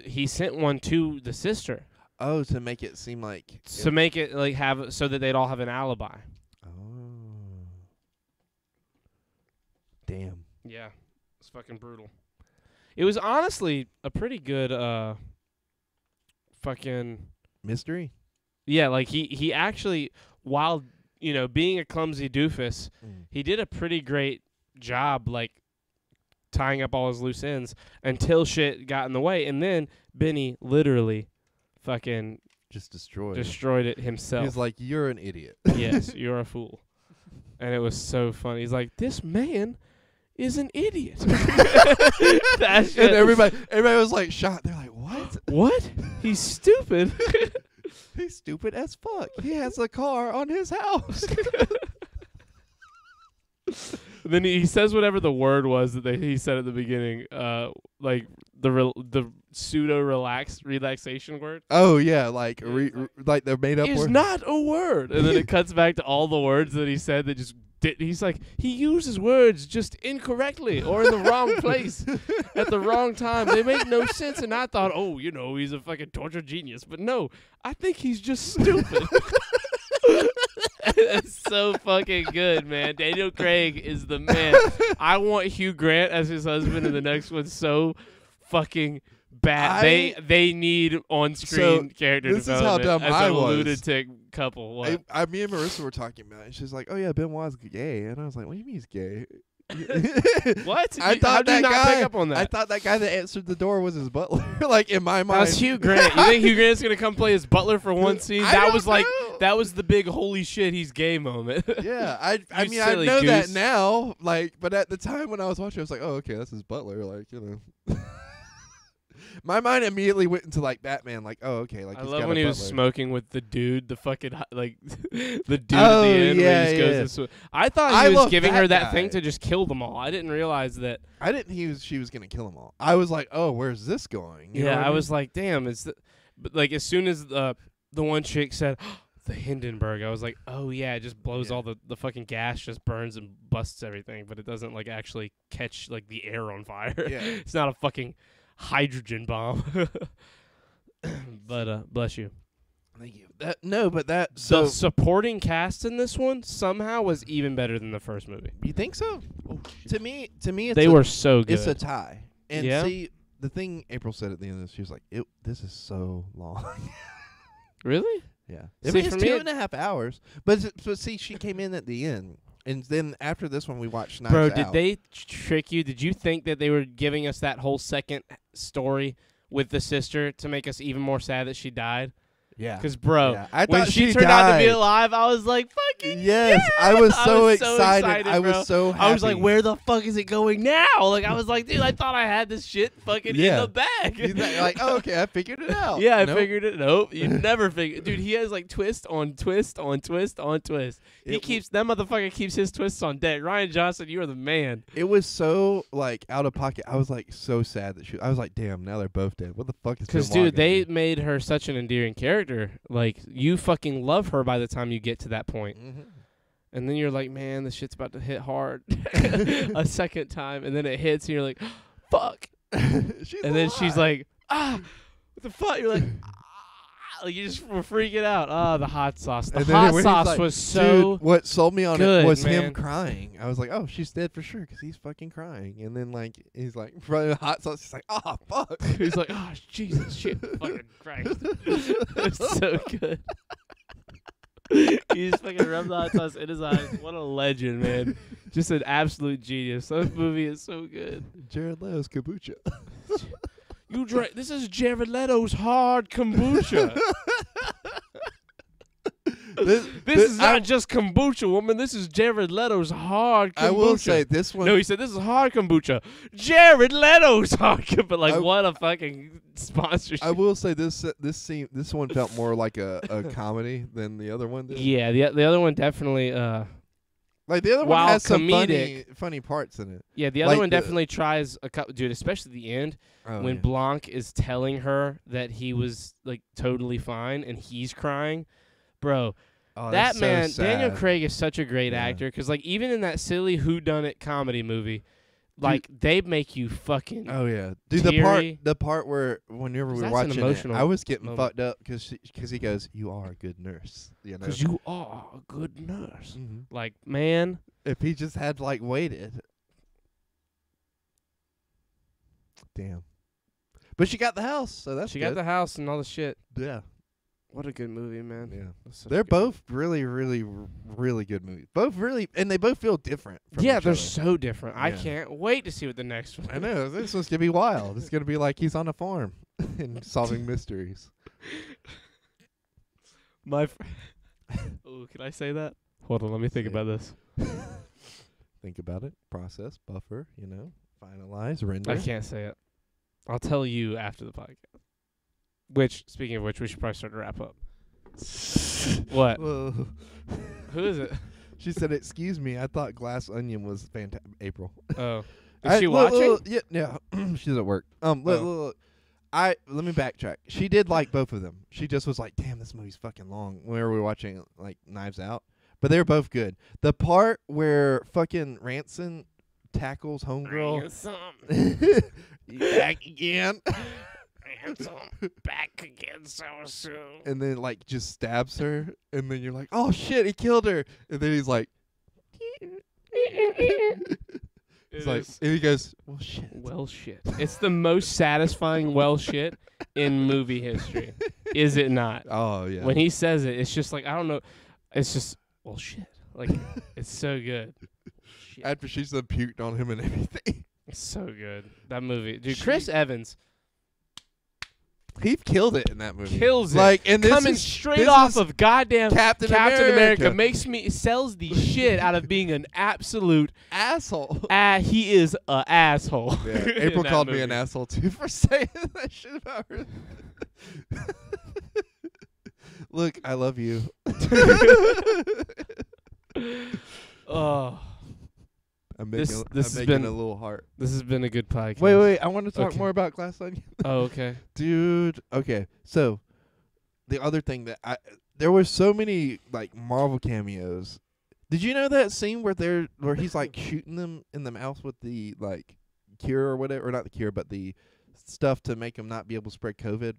he sent one to the sister Oh, to make it seem like to make it have so that they'd all have an alibi. Oh. Damn. Yeah, it's fucking brutal. It was honestly a pretty good fucking Mystery? yeah. He actually, while being a clumsy doofus, he did a pretty great job tying up all his loose ends until shit got in the way, and then Benny literally fucking Just destroyed. destroyed it himself. He's like, you're an idiot. Yes, you're a fool. And it was so funny. He's like, this man is an idiot. That shit. And everybody was like shocked. They're like, what? What? He's stupid. He's stupid as fuck. He has a car on his house. Then he says whatever the word was that he said at the beginning, the pseudo relaxation word. Oh yeah, like Yeah, like they're made up Is words. not a word. And then it cuts back to all the words that he said that just did. He's like, he uses words just incorrectly or in the wrong place at the wrong time. They make no sense. And I thought, oh, he's a fucking torture genius. But no, I think he's just stupid. That's so fucking good, man. Daniel Craig is the man. I want Hugh Grant as his husband in the next one so fucking bad. They need on-screen character this is how development dumb as I a was. lunatic couple. What? Me and Marissa were talking about it. And she's like, oh yeah, Benoit's gay. And I was like, what do you mean he's gay? What? I How thought did you that not guy. pick up on that? I thought that guy that answered the door was his butler. Like in my mind. That's Hugh Grant. You think Hugh Grant's gonna come play his butler for one scene? I That don't was know. that was the big holy shit he's gay moment. Yeah, I You mean I silly know that goose. now, but at the time when I was watching, I was like, oh okay, that's his butler, My mind immediately went into like Batman, like, oh, okay, like I he's love got when a he was butler. smoking with the dude, the fucking like the dude Oh, at the end. yeah, where he just yeah. goes and I thought I he was love giving that her that guy. thing to just kill them all. I didn't realize that. I didn't. She was gonna kill them all. I was like, oh, where's this going? You know Yeah, what I mean? was like, damn. But like as soon as the one chick said the Hindenburg, I was like, oh yeah, it just blows Yeah. all the fucking gas, just burns and busts everything, but it doesn't like actually catch like the air on fire. Yeah. It's not a fucking hydrogen bomb. But bless you. Thank you. But that. The So supporting cast in this one somehow was even better than the first movie. you think so? To me, it's They were so good. It's a tie. And Yeah? see, the thing April said at the end of this, she was like, "This is so long." Really? Yeah. See, I mean, it's for me, 2.5 hours. But see, she came in at the end. And then after this one, we watched Knives Bro, Out. did they trick you? Did you think that they were giving us that whole second story with the sister to make us even more sad that she died? Yeah. Because, bro, Yeah. I when thought she she turned out to be died. alive, I was like, fucking Yes, yeah! I was so excited. excited. I bro. was so happy. I was like, where the fuck is it going now? Like, I was like, dude, I thought I had this shit fucking in Yeah. the bag. You like, oh, okay, I figured it out. Yeah, I Nope. figured it. Nope, you never figured. Dude, he has like twist on twist on twist on twist. He keeps that motherfucker keeps his twists on deck. Ryan Johnson, you are the man. It was so like out of pocket. I was like so sad that I was like, damn, now they're both dead. What the fuck is? Because, dude, they made her such an endearing character. Like, you fucking love her by the time you get to that point. Mm-hmm. And then you're like, man, this shit's about to hit hard a second time. And then it hits, and you're like, fuck. And then she's like, what the fuck? You're like, like you just were freaking out. The hot sauce. The And then hot when he's sauce like, was so. Dude, what sold me on good, it was man. him crying. I was like, oh, she's dead for sure because he's fucking crying. And then like he's like, from the hot sauce. He's like, oh fuck. He's like, oh Jesus, shit, fucking Christ. It's so good. He just fucking rubbed the hot sauce in his eyes. What a legend, man. Just an absolute genius. That movie is so good. Jared Leto's kombucha. You drink. This is Jared Leto's hard kombucha. This is not just kombucha, woman. This is Jared Leto's hard kombucha. I will say this one. No, he said this is hard kombucha. Jared Leto's hard kombucha. Like, I- what a fucking sponsorship. I will say this one felt more like a comedy than the other one did. Yeah, the other one definitely. Like the other one While has some comedic- funny parts in it. Yeah, the other Like one the- definitely tries a couple. Dude, especially the end Oh, when yeah. Blanc is telling her that he was like totally fine and he's crying, bro. Oh, That that's so man, Daniel sad. Craig is such a great Yeah. actor because like even in that silly whodunit comedy movie, like they make you fucking. Oh yeah, dude. teary. The part where whenever we were That's an watching it, emotional I was getting moment. fucked up because he goes, "You are a good nurse," you know. Because you are a good nurse. Mhm. Like, man, If he just had like waited, damn. But she got the house, so that's she good. got the house and all the shit. yeah, What a good movie, man. yeah. That's such a They're good both really, really, really good movies. Both really, and they both feel different. From Yeah, each they're other. so different. I Yeah. can't wait to see what the next one. I know this one's gonna be wild. It's gonna be like he's on a farm and solving mysteries. My. Oh, can I say that? Hold on, let me think Say about it. this. Think about it. Process, buffer. You know, finalize, render. I can't say it. I'll tell you after the podcast. Which, speaking of which, we should probably start to wrap up. What? Whoa. Who is it? She said, "Excuse me, I thought Glass Onion was fantastic." April. Oh, is she watching? Yeah, she's at work. Look, let me backtrack. She did like both of them. She just was like, "Damn, this movie's fucking long." Whenever we were watching like Knives Out, but they were both good. The part where fucking Ransom tackles homegirl, "You back again," Back again so soon. and then like just stabs her, and then you're like, "Oh shit, he killed her," and then he's like, "It's like," and he goes, "Well, shit." Well, shit. It's the most satisfying well shit in movie history. Is it not? Oh yeah. When he says it, it's just like, I don't know. It's just, well, shit. Like, it's so good. Shit. After she's done puked on him and everything. It's so good. That movie. Dude, Chris Evans. He killed it in that movie. Kills it. Like, and this Coming is, straight this off is of goddamn Captain America America. sells the shit out of being an absolute. asshole. He is a asshole. Yeah, in April that called me movie. an asshole too for saying that shit about her. Look, I love you. Oh, I'm This- making, this I'm has making been- a little heart. this has been a good podcast. Wait. I want to talk Okay. more about Glass Onion. Oh, okay. Dude, okay. So, the other thing that there were so many like Marvel cameos. Did you know that scene where he's like shooting them in the mouth with the like cure or whatever, or not the cure, but the stuff to make them not be able to spread COVID?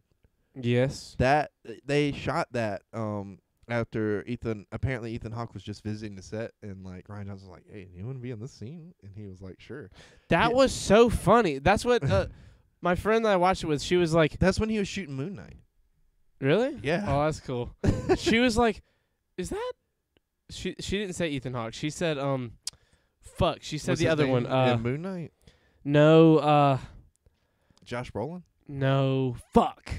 Yes. That they shot that after Ethan Hawke was just visiting the set, and like Ryan Johnson was like, "Hey, you want to be in this scene?" And he was like, "Sure." That Yeah. was so funny. That's what my friend that I watched it with, she was like, That's when he was shooting Moon Knight. really? Yeah. Oh, that's cool. She was like, is that? She didn't say Ethan Hawke. She said, fuck. She said What's the his other name one. in Moon Knight? No, Josh Brolin. no, fuck.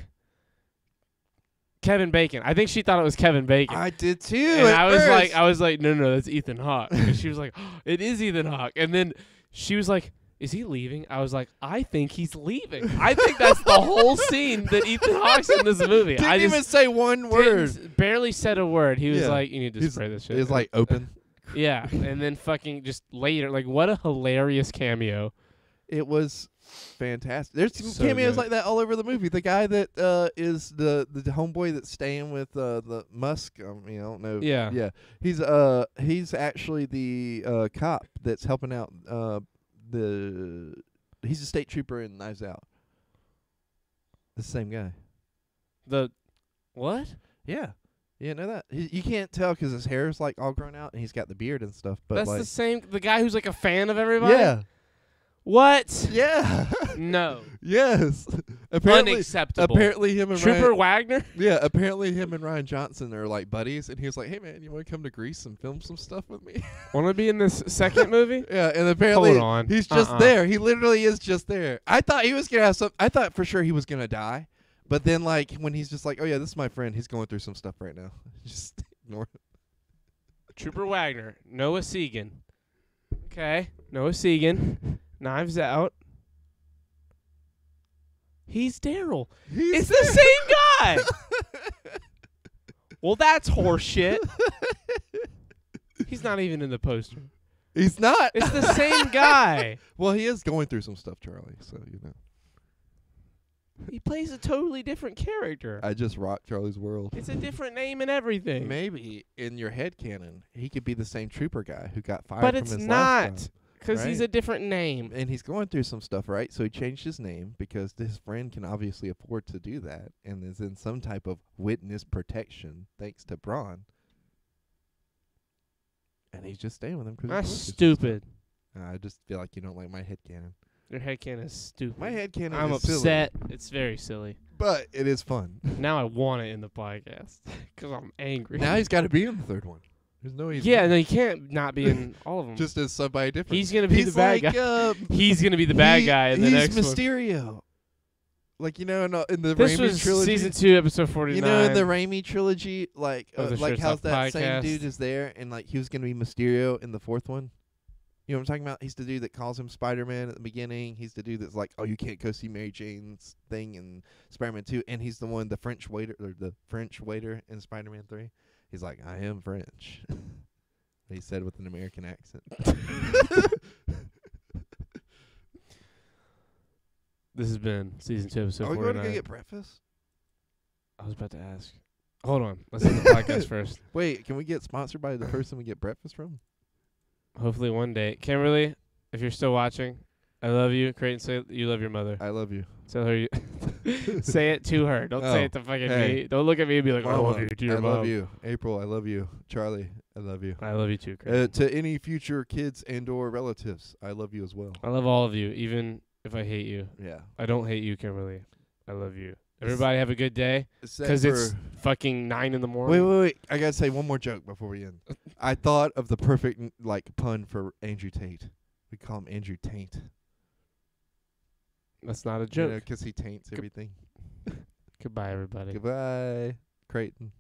Kevin Bacon. I think she thought it was Kevin Bacon. I did too. And at first. I was like, no, that's Ethan Hawke. And she was like, oh, it is Ethan Hawke. And then she was like, is he leaving? I was like, I think he's leaving. I think that's the whole scene that Ethan Hawke's in this movie. Didn't I even just say one word. barely said a word. He was Yeah. like, you need to He's- spray this shit. It's like open. yeah. And then fucking just later, like, what a hilarious cameo. It was fantastic. There's some So cameos good. like that all over the movie. The guy that is the homeboy that's staying with the Musk. I don't know. Yeah. Yeah. He's actually the cop that's helping out he's a state trooper in Knives Out. The same guy. The what? Yeah. You know that? You can't tell 'cause his hair is like all grown out and he's got the beard and stuff. But That's like, the same. The guy who's like a fan of everybody. yeah, What? yeah, No. yes. Apparently, Unacceptable. apparently him and Trooper Ryan, Wagner. yeah, apparently him and Ryan Johnson are like buddies, and he was like, "Hey man, you want to come to Greece and film some stuff with me?" Want to be in this second movie? Yeah, and apparently Hold on. he's just there. He literally is just there. I thought he was gonna have some. I thought for sure he was gonna die, but then like when he's just like, "Oh yeah, this is my friend. He's going through some stuff right now." Just ignore it. Trooper Wagner. Noah Segan. Okay. Noah Segan. Knives Out. He's Daryl. It's the same guy. Well, that's horseshit. He's not even in the poster. He's not. It's the same guy. Well, he is going through some stuff, Charlie. So you know, He plays a totally different character. I just rocked Charlie's world. It's a different name and everything. Maybe in your head canon, he could be the same trooper guy who got fired But from it's his last not. job. Because he's Right. a different name. And he's going through some stuff, right? So he changed his name because his friend can obviously afford to do that and is in some type of witness protection thanks to Braun. And he's just staying with him because That's stupid. I just feel like you don't like my headcanon. Your headcanon is stupid. My headcanon I'm is silly, upset. It's very silly. but it is fun. Now I want it in the podcast because I'm angry. Now he's got to be in the third one. There's no way. yeah, no, he can't not be in all of them. just as somebody different. He's gonna be He's the bad like, guy. He's gonna be the bad guy in the next He's one. Mysterio. Like, you know, in the This Raimi was trilogy. season 2, episode 49. You know, in the Raimi trilogy, like Of the like Shirts how's Off that same podcast. dude is there, and like he was gonna be Mysterio in the fourth one. You know what I'm talking about? He's the dude that calls him Spider-Man at the beginning. He's the dude that's like, oh, you can't go see Mary Jane's thing in Spider-Man 2, and he's the one, the French waiter in Spider-Man 3. He's like, I am French. He said with an American accent. This has been season 2, episode Are we 49. going to go get breakfast? I was about to ask. Hold on. Let's end the podcast first. Wait, can we get sponsored by the person we get breakfast from? Hopefully one day. Kimberly, if you're still watching, I love you. Creighton, say you love your mother. I love you. Tell her you say it to her. Don't say Oh, it to fucking hey. me. Don't look at me and be like, I love you to your I mom. love you. April, I love you. Charlie, I love you. I love you too, Creighton. To any future kids and or relatives, I love you as well. I love all of you, even if I hate you. Yeah. I don't hate you, Kimberly. I love you. Everybody have a good day. Except Because it's for- fucking 9 in the morning. Wait. I gotta say one more joke before we end. I thought of the perfect pun for Andrew Tate. We call him Andrew Taint. That's not a You joke. know, 'cause he taints everything. Goodbye, everybody. Goodbye, Creighton.